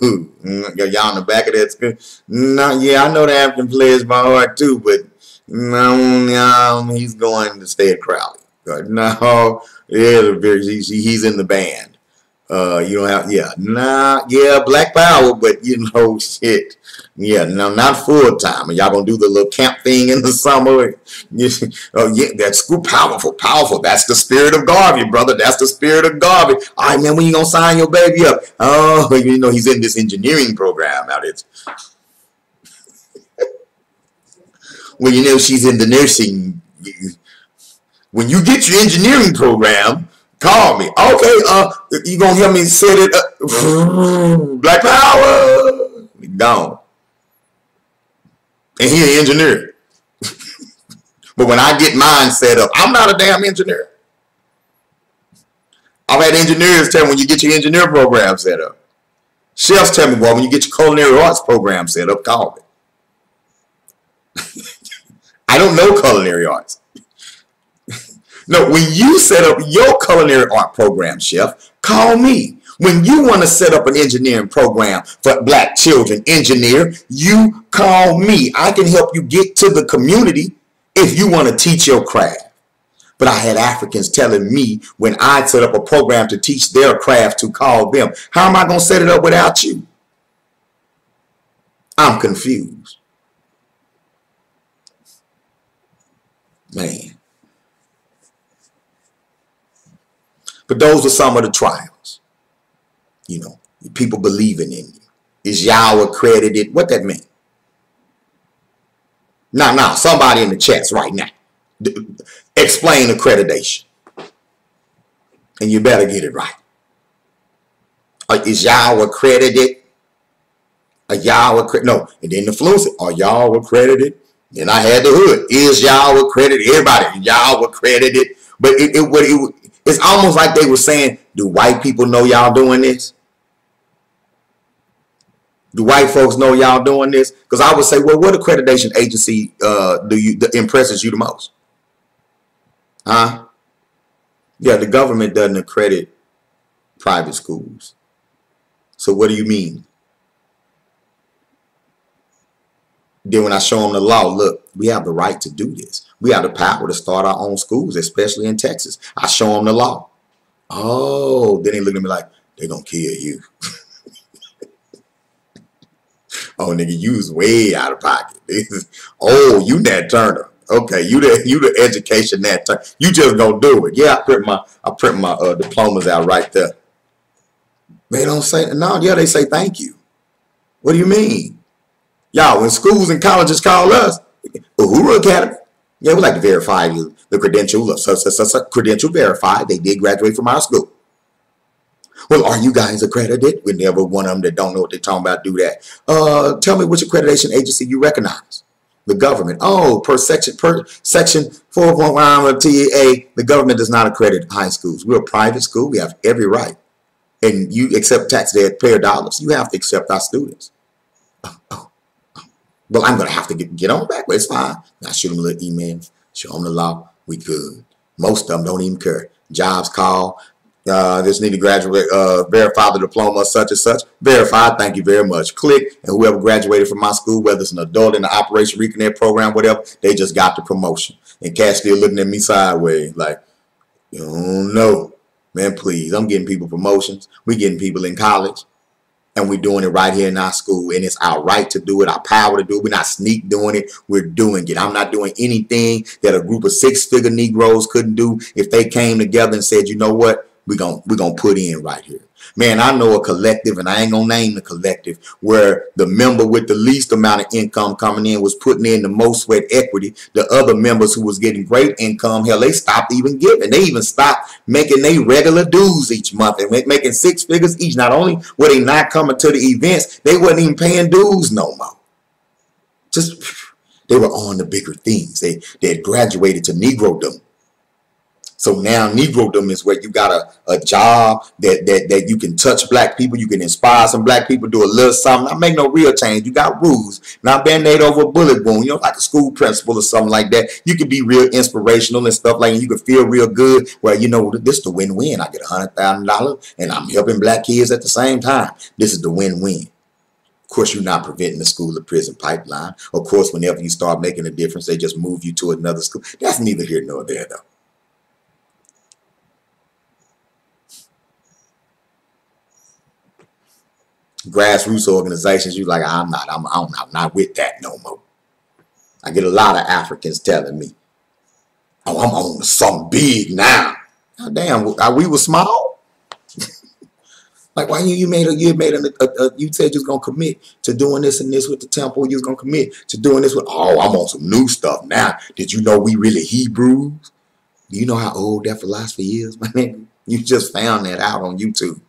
y'all in the back of that school. No, yeah, I know the African plays by heart too, but no, he's going to stay at Crowley. No, yeah, he's in the band. You don't have, yeah, nah, yeah, Black Power, but you know, shit. Yeah, no, not full time. Y'all gonna do the little camp thing in the summer? Oh yeah, that's school powerful, powerful. That's the spirit of Garvey, brother. That's the spirit of Garvey. All right, man, when you gonna sign your baby up? Oh, you know, he's in this engineering program now. It's well, you know, she's in the nursing. When you get your engineering program, call me. Okay, you gonna help me set it up? Black Power, gone. And he an engineer. But when I get mine set up, I'm not a damn engineer. I've had engineers tell me when you get your engineer program set up. Chefs tell me, well, when you get your culinary arts program set up, call me. I don't know culinary arts. No, when you set up your culinary art program, chef, call me. When you want to set up an engineering program for black children, engineer, you call me. I can help you get to the community if you want to teach your craft. But I had Africans telling me when I set up a program to teach their craft to call them. How am I going to set it up without you? I'm confused. Man. But those are some of the trials. You know, People believing in you. Is y'all accredited? What that mean? Now, somebody in the chats right now. Explain accreditation. And you better get it right. Is y'all accredited? Are y'all accredited? No. And then the fluency. Are y'all accredited? Then I had the hood. Is y'all accredited? Everybody, y'all accredited. But it's almost like they were saying, do white people know y'all doing this? Do white folks know y'all doing this? Because I would say, well, what accreditation agency impresses you the most? Huh? Yeah, the government doesn't accredit private schools. So what do you mean? Then when I show them the law, look, we have the right to do this. We have the power to start our own schools, especially in Texas. I show them the law. Oh, then they look at me like, they're going to kill you. Oh, nigga, you was way out of pocket. Oh, you Nat Turner. Okay, you the education Nat Turner. You just gonna do it. Yeah, I print my diplomas out right there. They don't say no. Yeah, they say thank you. What do you mean? Y'all, when schools and colleges call us, Uhuru Academy, yeah, we like to verify the credential of credential verified. They did graduate from our school. Well, are you guys accredited? We never one of them that don't know what they're talking about do that. Tell me which accreditation agency you recognize. The government. Oh, per section 4.1 of TEA, the government does not accredit high schools. We're a private school. We have every right. And you accept taxpayer dollars. You have to accept our students. Well, I'm going to have to get on back, but it's fine. I shoot them a little email, show them the law. We good. Most of them don't even care. Jobs call. Just need to graduate, verify the diploma, such and such. Verified, thank you very much. Click, and whoever graduated from my school, whether it's an adult in the Operation Reconnect program, whatever, they just got the promotion. And Cash still looking at me sideways like, you don't know. Man, please, I'm getting people promotions. We getting people in college. And we're doing it right here in our school. And it's our right to do it, our power to do it. We're not sneak doing it. We're doing it. I'm not doing anything that a group of six-figure Negroes couldn't do if they came together and said, you know what? We're gonna put in right here. Man, I know a collective, and I ain't gonna name the collective, where the member with the least amount of income coming in was putting in the most sweat equity. The other members who was getting great income, hell, they stopped even giving. They even stopped making their regular dues each month and making six figures each. Not only were they not coming to the events, they wasn't even paying dues no more. Just, they were on the bigger things. They had graduated to Negrodom. So now Negrodom is where you got a job that you can touch black people, you can inspire some black people, do a little something, not make no real change. You got rules, not band-aid over a bullet wound, you know, like a school principal or something like that. You can be real inspirational and stuff like that. You can feel real good. Well, you know, this is the win-win. I get $100,000 and I'm helping black kids at the same time. This is the win-win. Of course, you're not preventing the school or prison pipeline. Of course, whenever you start making a difference, they just move you to another school. That's neither here nor there, though. Grassroots organizations, you like, I'm not with that no more. I get a lot of Africans telling me, oh, I'm on something big now. God damn, we were small. Like, why you said you was gonna commit to doing this and this with the temple. You was gonna commit to doing this with. Oh, I'm on some new stuff now. Did you know we really Hebrews? Do you know how old that philosophy is, man? You just found that out on YouTube.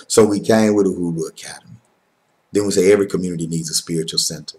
So we came with Uhuru Academy. Then we say every community needs a spiritual center.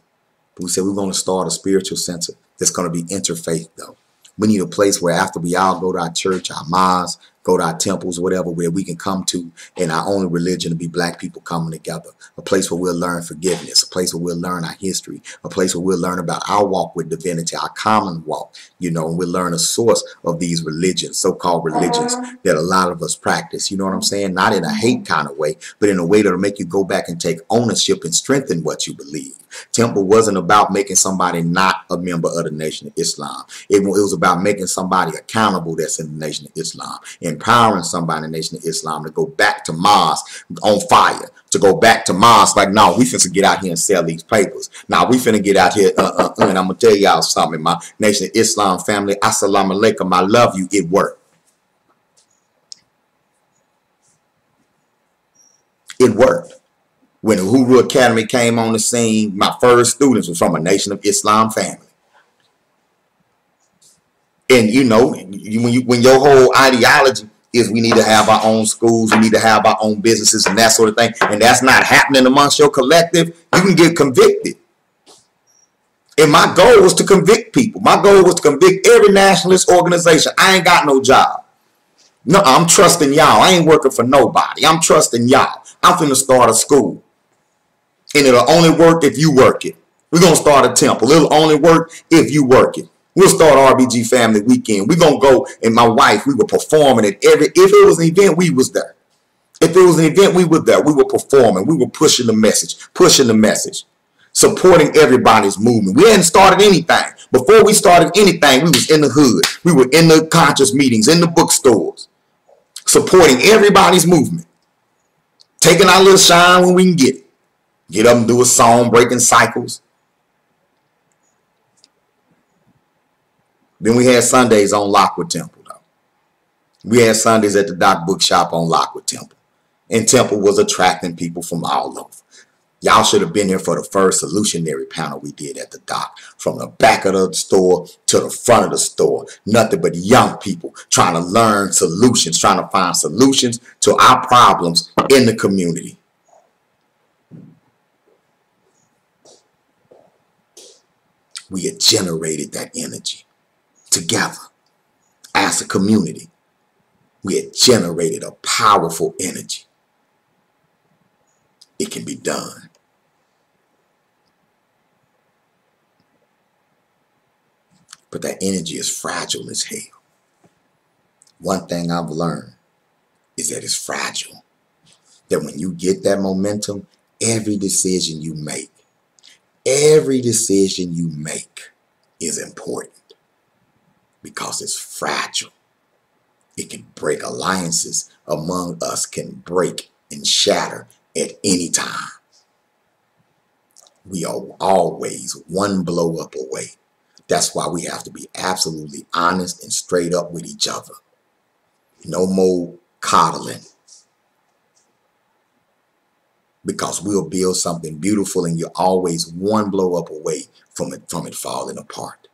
But we said we're going to start a spiritual center that's going to be interfaith, though. We need a place where after we all go to our church, our mosques, go to our temples, whatever, where we can come to, and our only religion to be black people coming together. A place where we'll learn forgiveness, a place where we'll learn our history, a place where we'll learn about our walk with divinity, our common walk, you know, and we'll learn a source of these religions, so-called religions that a lot of us practice, you know what I'm saying? Not in a hate kind of way, but in a way that'll make you go back and take ownership and strengthen what you believe. Temple wasn't about making somebody not a member of the Nation of Islam. It was about making somebody accountable that's in the Nation of Islam, empowering somebody in the Nation of Islam to go back to mosque on fire, to go back to mosque like, no, we finna get out here and sell these papers. Now we finna get out here, and I'm gonna tell y'all something, my Nation of Islam family, assalamu alaikum, I love you. It worked. It worked. When the Uhuru Academy came on the scene, my first students was from a Nation of Islam family. And you know, when your whole ideology is we need to have our own schools, we need to have our own businesses and that sort of thing, and that's not happening amongst your collective, you can get convicted. And my goal was to convict people. My goal was to convict every nationalist organization. I ain't got no job. No, I'm trusting y'all. I ain't working for nobody. I'm trusting y'all. I'm finna start a school. And it'll only work if you work it. We're going to start a temple. It'll only work if you work it. We'll start RBG Family Weekend. We're going to go, and my wife, we were performing at if it was an event, we was there. If it was an event, we were there. We were performing. We were pushing the message, supporting everybody's movement. We hadn't started anything. Before we started anything, we was in the hood. We were in the conscious meetings, in the bookstores, supporting everybody's movement, taking our little shine when we can get it. Get up and do a song, breaking cycles. Then we had Sundays on Lockwood Temple, though. We had Sundays at the Doc Bookshop on Lockwood Temple. And Temple was attracting people from all over. Y'all should have been here for the first solutionary panel we did at the Doc. From the back of the store to the front of the store. Nothing but young people trying to learn solutions, trying to find solutions to our problems in the community. We had generated that energy together as a community. We had generated a powerful energy. It can be done. But that energy is fragile as hell. One thing I've learned is that it's fragile. That when you get that momentum, every decision you make is important because it's fragile. It can break. Alliances among us can break and shatter at any time. We are always one blow up away. That's why we have to be absolutely honest and straight up with each other. No more coddling. Because we'll build something beautiful and you're always one blow up away from it falling apart.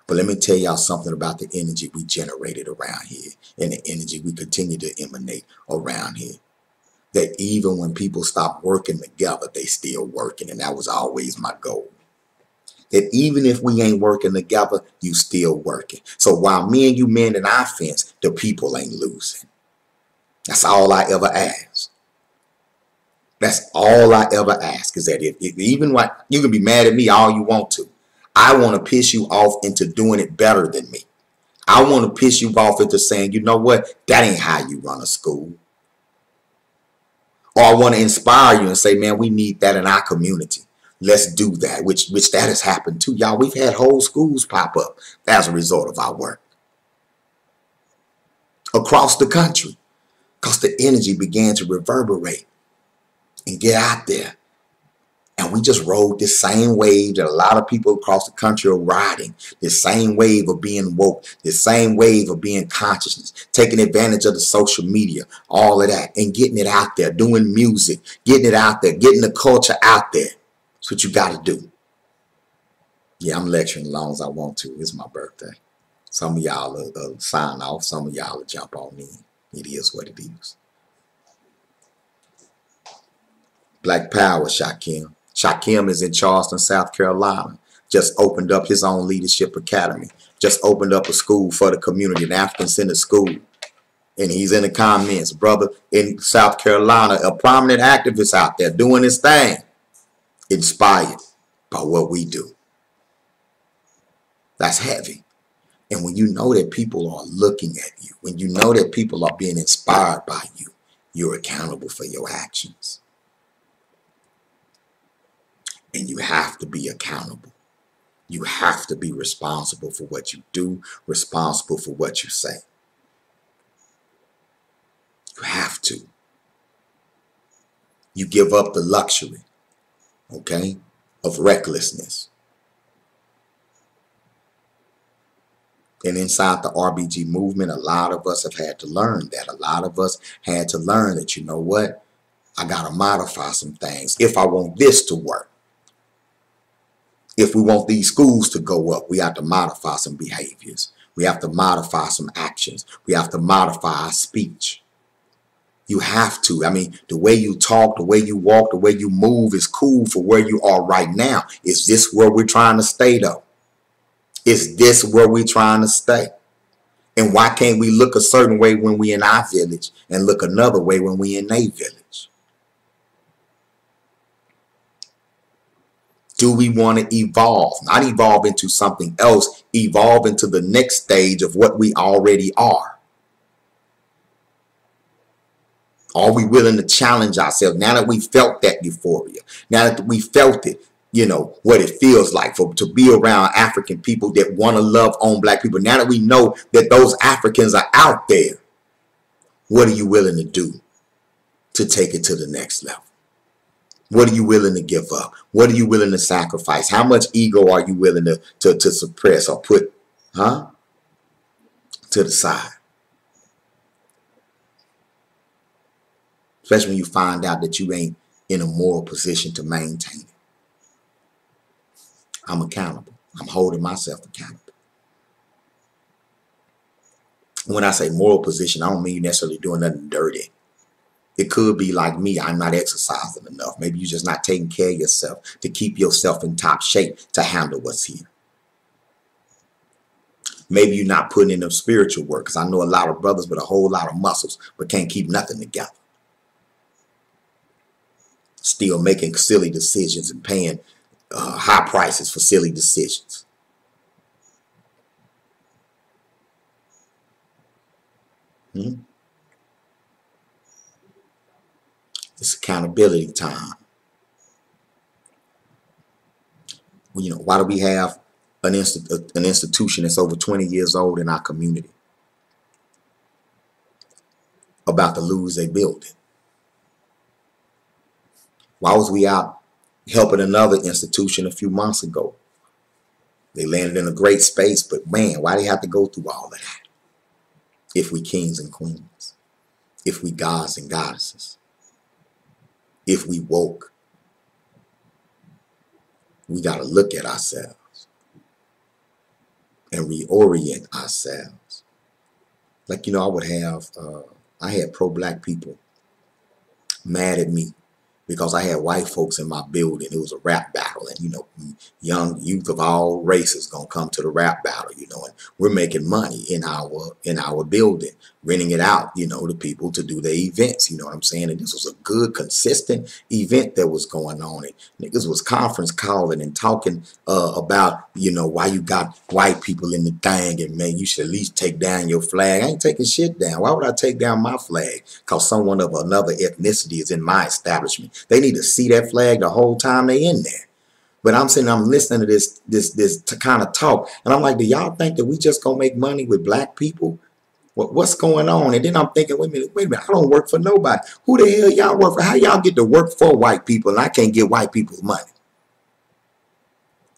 But let me tell y'all something about the energy we generated around here and the energy we continue to emanate around here. That even when people stop working together, they still working. And that was always my goal. That even if we ain't working together, you still working. So while me and you mend in our fence, the people ain't losing. That's all I ever ask. That's all I ever ask is that if even what you can be mad at me all you want to. I want to piss you off into doing it better than me. I want to piss you off into saying, you know what? That ain't how you run a school. Or I want to inspire you and say, man, we need that in our community. Let's do that, which that has happened too. Y'all, we've had whole schools pop up as a result of our work. Across the country. Because the energy began to reverberate and get out there. And we just rode this same wave that a lot of people across the country are riding. This same wave of being woke. This same wave of being consciousness. Taking advantage of the social media. All of that. And getting it out there. Doing music. Getting it out there. Getting the culture out there. That's what you got to do. Yeah, I'm lecturing as long as I want to. It's my birthday. Some of y'all will sign off. Some of y'all will jump on me. It is what it is. Black Power, Shakim. Shakim is in Charleston, South Carolina. Just opened up his own leadership academy. Just opened up a school for the community, an African-centered school. And he's in the comments, brother, in South Carolina, a prominent activist out there doing his thing. Inspired by what we do. That's heavy. And when you know that people are looking at you, when you know that people are being inspired by you, you're accountable for your actions. And you have to be accountable. You have to be responsible for what you do, responsible for what you say. You have to. You give up the luxury, okay, of recklessness. And inside the RBG movement, a lot of us have had to learn that. A lot of us had to learn that, you know what, I got to modify some things if I want this to work. If we want these schools to go up, we have to modify some behaviors. We have to modify some actions. We have to modify our speech. You have to. I mean, the way you talk, the way you walk, the way you move is cool for where you are right now. Is this where we're trying to stay, though? Is this where we're trying to stay? And why can't we look a certain way when we in our village and look another way when we in their village? Do we want to evolve? Not evolve into something else, evolve into the next stage of what we already are. Are we willing to challenge ourselves now that we felt that euphoria? Now that we felt it, you know, what it feels like to be around African people that want to love on black people. Now that we know that those Africans are out there, what are you willing to do to take it to the next level? What are you willing to give up? What are you willing to sacrifice? How much ego are you willing to suppress or put, to the side? Especially when you find out that you ain't in a moral position to maintain it. I'm accountable. I'm holding myself accountable. When I say moral position, I don't mean necessarily doing nothing dirty. It could be like me, I'm not exercising enough. Maybe you're just not taking care of yourself to keep yourself in top shape to handle what's here. Maybe you're not putting in the spiritual work, because I know a lot of brothers with a whole lot of muscles but can't keep nothing together. Still making silly decisions and paying high prices for silly decisions. It's accountability time. Well, you know, why do we have an institution that's over 20 years old in our community about to lose their building? Why was we out helping another institution a few months ago? They landed in a great space, but man, why do they have to go through all of that? If we kings and queens, if we gods and goddesses, if we woke, we got to look at ourselves and reorient ourselves. Like, you know, I had pro-black people mad at me because I had white folks in my building. It was a rap battle, and you know, young youth of all races gonna come to the rap battle, you know, and we're making money in our building, renting it out, you know, to people to do their events, you know what I'm saying? And this was a good, consistent event that was going on. And niggas was conference calling and talking about, you know, why you got white people in the thing, and man, you should at least take down your flag. I ain't taking shit down. Why would I take down my flag? Because someone of another ethnicity is in my establishment. They need to see that flag the whole time they in there. But I'm sitting, I'm listening to this kind of talk, and I'm like, do y'all think that we just gonna make money with black people? What's going on? And then I'm thinking, wait a minute, I don't work for nobody. Who the hell y'all work for? How y'all get to work for white people and I can't get white people's money?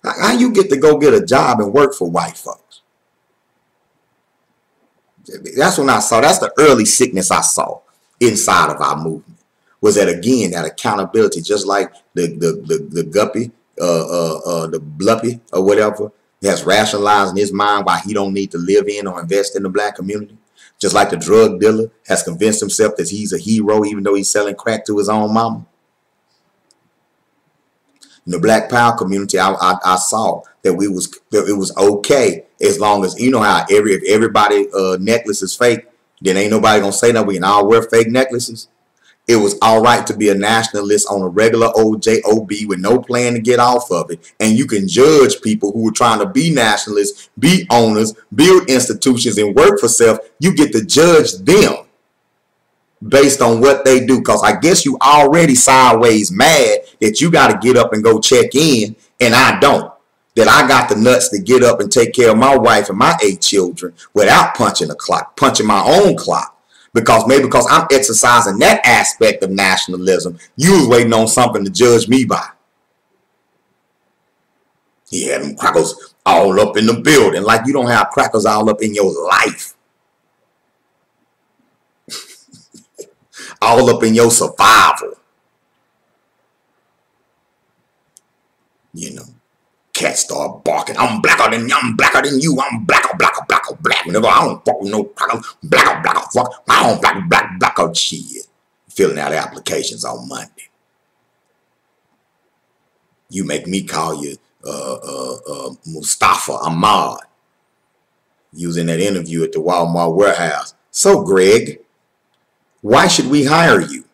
How you get to go get a job and work for white folks? That's when I saw, that's the early sickness I saw inside of our movement. Was that, again, that accountability, just like the guppy, the bluppy or whatever, has rationalized in his mind why he don't need to live in or invest in the black community. Just like the drug dealer has convinced himself that he's a hero even though he's selling crack to his own mama. In the Black Power community, I saw that it was okay as long as, you know how if everybody necklace is fake, then ain't nobody gonna say nothing. We can all wear fake necklaces. It was all right to be a nationalist on a regular old job with no plan to get off of it. And you can judge people who are trying to be nationalists, be owners, build institutions, and work for self. You get to judge them. based on what they do. Because I guess you already sideways mad that you got to get up and go check in, and I don't. That I got the nuts to get up and take care of my wife and my 8 children without punching a clock, punching my own clock. Because I'm exercising that aspect of nationalism, you was waiting on something to judge me by. Yeah, them crackers all up in the building. Like you don't have crackers all up in your life. All up in your survival. You know, cats start barking. I'm blacker than you. I'm blacker, black. Whenever I don't fuck with no cracker, blacker, fuck. I don't blacker, shit. Filling out applications on Monday. You make me call you Mustafa Ahmad. Using that interview at the Walmart warehouse. So, Greg, why should we hire you?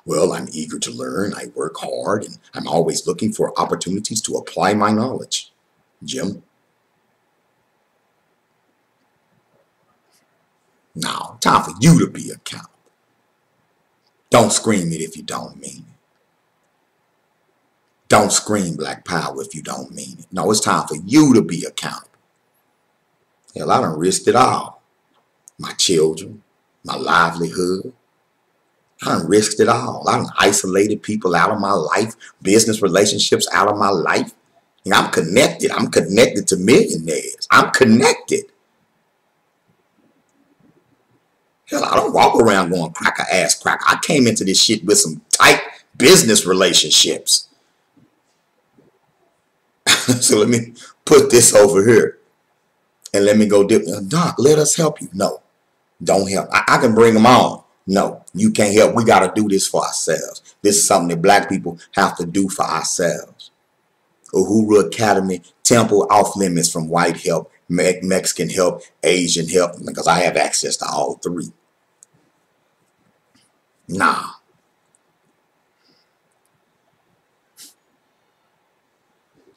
Well, I'm eager to learn. I work hard, and I'm always looking for opportunities to apply my knowledge. Jim? Now, time for you to be accountable. Don't scream it if you don't mean it. Don't scream Black Power if you don't mean it. No, it's time for you to be accountable. Hell, I done risked it all. My children, my livelihood. I done risked it all. I done isolated people out of my life, business relationships out of my life. And I'm connected. I'm connected to millionaires. I'm connected. Hell, I don't walk around going cracker ass cracker. I came into this shit with some tight business relationships. So let me put this over here. And let me go dip. Doc, let us help you. No, don't help. I can bring them on. No, you can't help. We got to do this for ourselves. This is something that Black people have to do for ourselves. Uhuru Academy, Temple, off limits from white help, Mexican help, Asian help, because I have access to all 3. Nah.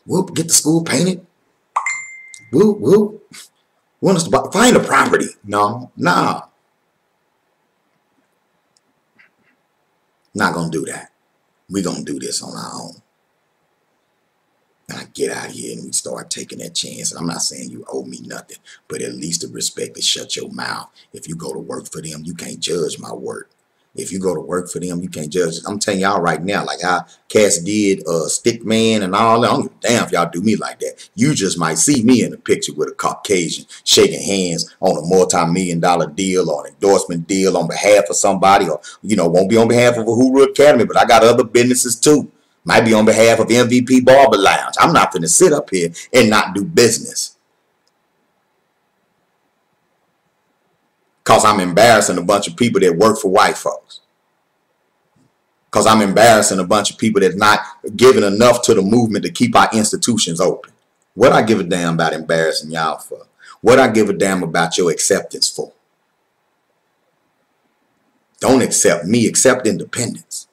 Whoop, get the school painted. Whoop, whoop. Want us to find a property. No, nah. Not going to do that. We're going to do this on our own. And I get out here and we start taking that chance. And I'm not saying you owe me nothing, but at least the respect to shut your mouth. If you go to work for them, you can't judge my work. If you go to work for them, you can't judge. I'm telling y'all right now, like how Cass did Stickman and all that. I don't give a damn if y'all do me like that. You just might see me in a picture with a Caucasian shaking hands on a multi-million-dollar deal or an endorsement deal on behalf of somebody, or, you know, won't be on behalf of Uhuru Academy, but I got other businesses too. Might be on behalf of MVP Barber Lounge. I'm not going to sit up here and not do business. Because I'm embarrassing a bunch of people that work for white folks. Because I'm embarrassing a bunch of people that's not giving enough to the movement to keep our institutions open. What I give a damn about embarrassing y'all for? What I give a damn about your acceptance for? Don't accept me, accept independence.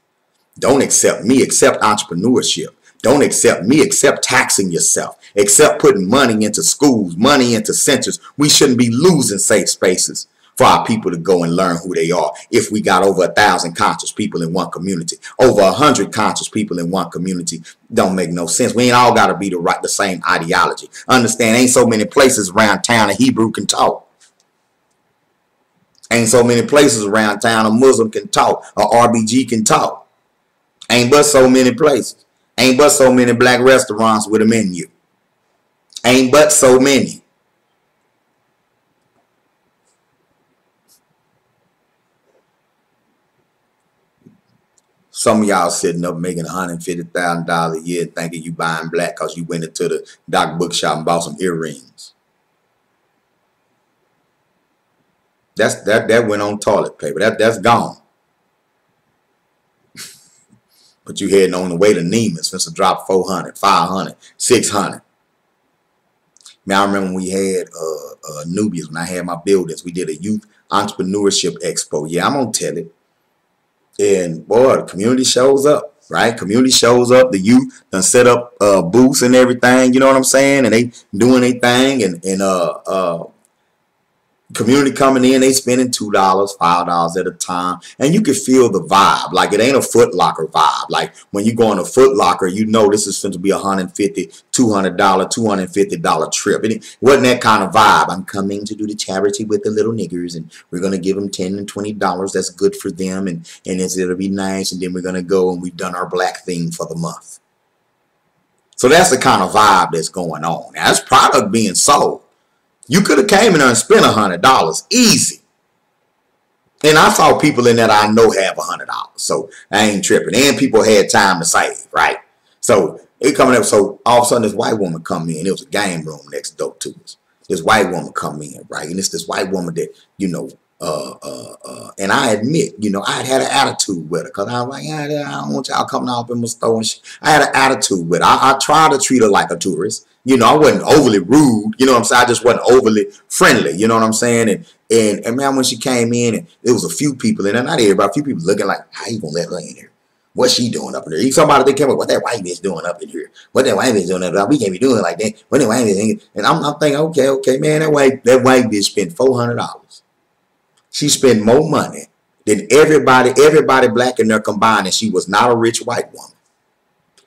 Don't accept me, accept entrepreneurship. Don't accept me, accept taxing yourself. Accept putting money into schools, money into centers. We shouldn't be losing safe spaces for our people to go and learn who they are. If we got over 1,000 conscious people in one community, over 100 conscious people in one community, don't make no sense. We ain't all got to be the same ideology. Understand, ain't so many places around town a Hebrew can talk. Ain't so many places around town a Muslim can talk, a RBG can talk. Ain't but so many places. Ain't but so many black restaurants with a menu. Ain't but so many. Some of y'all sitting up making $150,000 a year thinking you buying black because you went into the Doc bookshop and bought some earrings. That went on toilet paper. That's gone. But you heading on the way to Neiman's since it dropped 400, 500, 600. Man, I remember when we had Nubians, when I had my buildings, we did a youth entrepreneurship expo. Yeah, I'm going to tell it. And boy, the community shows up, right? Community shows up. The youth done set up booths and everything. You know what I'm saying? And they doing their thing. And Community coming in, they spending $2, $5 at a time, and you can feel the vibe. Like it ain't a Foot Locker vibe. Like when you go on a Foot Locker, you know this is going to be $150, $200, $250 trip. It wasn't that kind of vibe. I'm coming to do the charity with the little niggers, and we're gonna give them $10 and $20. That's good for them, and it'll be nice. And then we're gonna go and we've done our black thing for the month. So that's the kind of vibe that's going on. Now, that's product being sold. You could have came in there and spent $100 easy. And I saw people in that I know have $100. So I ain't tripping. And people had time to save, right? So it coming up. So all of a sudden this white woman come in. It was a game room next door to us. This white woman come in, right? And it's this white woman that, you know, and I admit, you know, I had an attitude with her because I was like, yeah, I don't want y'all coming out in my store. And I had an attitude with her. I tried to treat her like a tourist. You know, I wasn't overly rude. You know what I'm saying? I just wasn't overly friendly. You know what I'm saying? And man, when she came in, and there was a few people, and not everybody, a few people looking like, how you gonna let her in here? What's she doing up in here? Somebody they came up, what that white bitch doing up in here? What that white bitch doing up there? We can't be doing like that. What that white bitch? And I'm thinking, okay, man, that white bitch spent $400. She spent more money than everybody black in there combined, and she was not a rich white woman.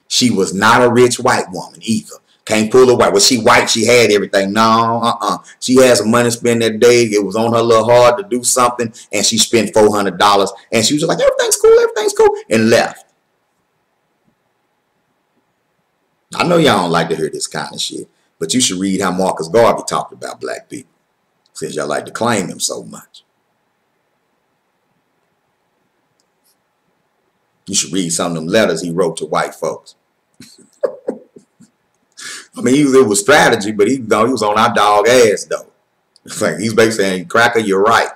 She was not a rich white woman either. Can't pull her white. Was she white? She had everything. No, She had some money to spend that day. It was on her little hard to do something, and she spent $400, and she was just like, everything's cool, and left. I know y'all don't like to hear this kind of shit, but you should read how Marcus Garvey talked about black people, since y'all like to claim him so much. You should read some of them letters he wrote to white folks. I mean, it was strategy, but he was on our dog ass, though. It's like he's basically saying, cracker, you're right.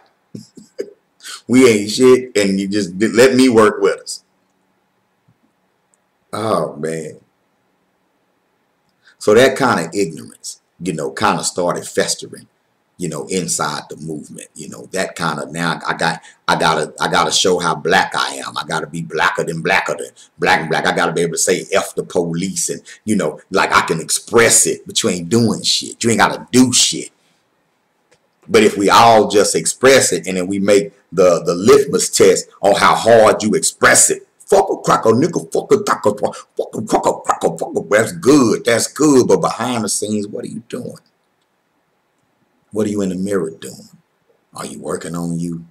We ain't shit, and you just let me work with us. Oh, man. So that kind of ignorance, you know, kind of started festering, you know, inside the movement. You know, that kind of, now I gotta show how black I am. I gotta be blacker than black. I gotta be able to say F the police, and, you know, like I can express it, but you ain't doing shit. You ain't gotta do shit. But if we all just express it, and then we make the litmus test on how hard you express it, fuck a cracker, nigga, fuck a cracker, that's good. But behind the scenes, what are you doing? What are you in the mirror doing? Are you working on you?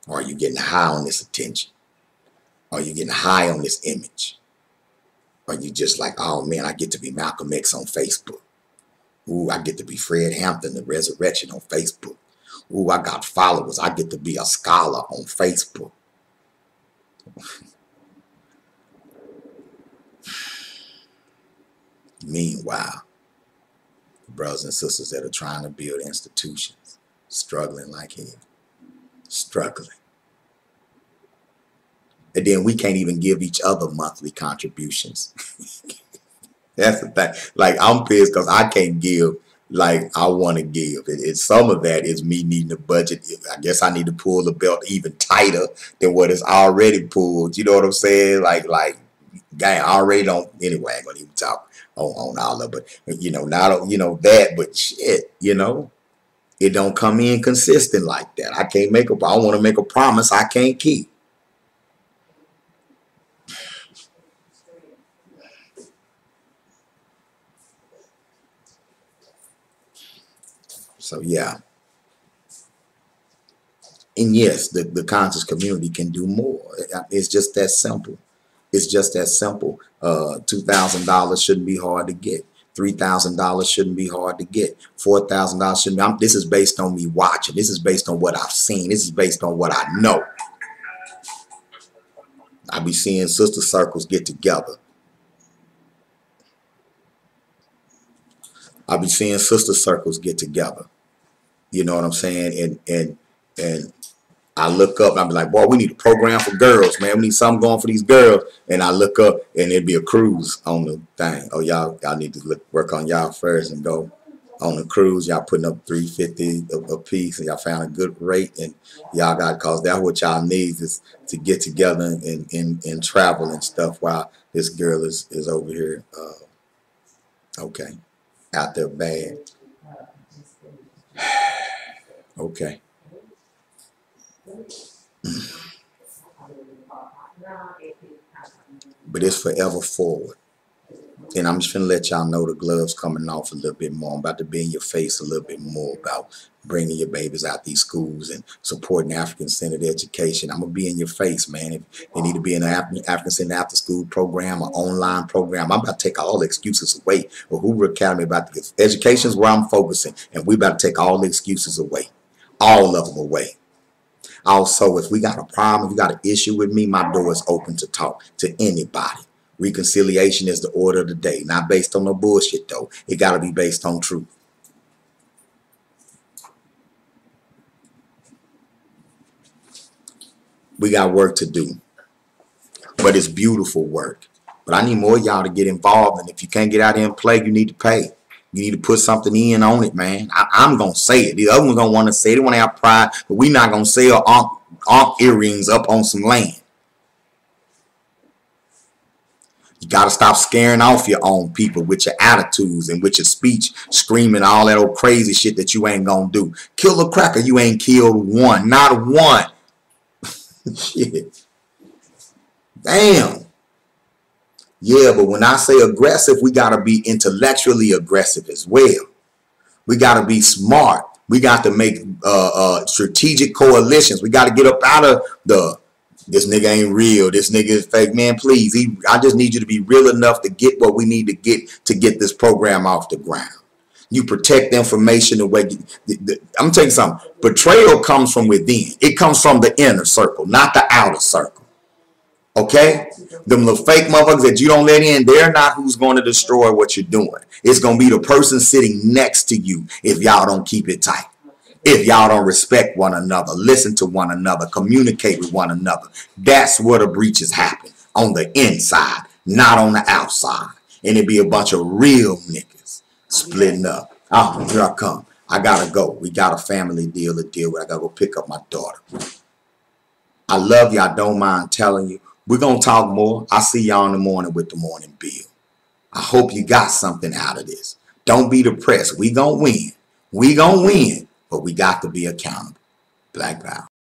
Or are you getting high on this attention? Are you getting high on this image? Are you just like, oh man, I get to be Malcolm X on Facebook. Ooh, I get to be Fred Hampton, the Resurrection on Facebook. Ooh, I got followers. I get to be a scholar on Facebook. Meanwhile, the brothers and sisters that are trying to build institutions, struggling like hell. Struggling. And then we can't even give each other monthly contributions. That's the thing. Like, I'm pissed because I can't give like I want to give. Some of that is me needing a budget. I guess I need to pull the belt even tighter than what is already pulled. You know what I'm saying? Like, gang, I already don't. Anyway, I ain't gonna even talk on all of it. But, you know, not, you know, that, but shit, you know, it don't come in consistent like that. I want to make a promise I can't keep. So yeah. And yes, the conscious community can do more. It's just that simple. It's just that simple. $2,000 shouldn't be hard to get. $3,000 shouldn't be hard to get. $4,000 shouldn't be. This is based on me watching. This is based on what I've seen. This is based on what I know. I be seeing sister circles get together. I be seeing sister circles get together. You know what I'm saying? And I look up and I be like, boy, we need a program for girls, man. We need something going for these girls. And I look up and it'd be a cruise on the thing. Oh, y'all need to work on y'all first and go on the cruise. Y'all putting up $350 a piece, and y'all found a good rate, and y'all got, cause that's what y'all need is to get together and travel and stuff while this girl is over here. Okay, out there bad. Okay. But it's forever forward. And I'm just gonna let y'all know the gloves coming off a little bit more. I'm about to be in your face a little bit more about bringing your babies out these schools and supporting African-centered education. I'm gonna be in your face, man. If they need to be in an African-centered after-school program, an online program, I'm about to take all the excuses away. Uhuru Academy about to get education is where I'm focusing, and we about to take all the excuses away, all of them away. Also, if we got a problem, if you got an issue with me, my door is open to talk to anybody. Reconciliation is the order of the day, not based on no bullshit though. It got to be based on truth. We got work to do, but it's beautiful work. But I need more of y'all to get involved, and if you can't get out here and play, you need to pay. You need to put something in on it, man. I'm going to say it. The other ones don't want to say it. They want to have pride, but we not going to sell Ankh earrings up on some land. You got to stop scaring off your own people with your attitudes and with your speech, screaming all that old crazy shit that you ain't going to do. Kill a cracker, you ain't killed one. Not one. Shit. Damn. Yeah, but when I say aggressive, we got to be intellectually aggressive as well. We got to be smart. We got to make strategic coalitions. We got to get up out of this nigga ain't real, this nigga is fake. Man, please, I just need you to be real enough to get what we need to get this program off the ground. You protect the information the way I'm telling you something. Betrayal comes from within. It comes from the inner circle, not the outer circle. Okay? Them little fake motherfuckers that you don't let in, they're not who's going to destroy what you're doing. It's going to be the person sitting next to you if y'all don't keep it tight. If y'all don't respect one another, listen to one another, communicate with one another. That's where the breaches happen. On the inside, not on the outside. And it be a bunch of real niggas splitting up. Oh, here I come. I gotta go. We got a family deal to deal with. I gotta go pick up my daughter. I love you. I don't mind telling you. We're going to talk more. I'll see y'all in the morning with the morning bill. I hope you got something out of this. Don't be depressed. We going to win. We going to win. But we got to be accountable. Black power.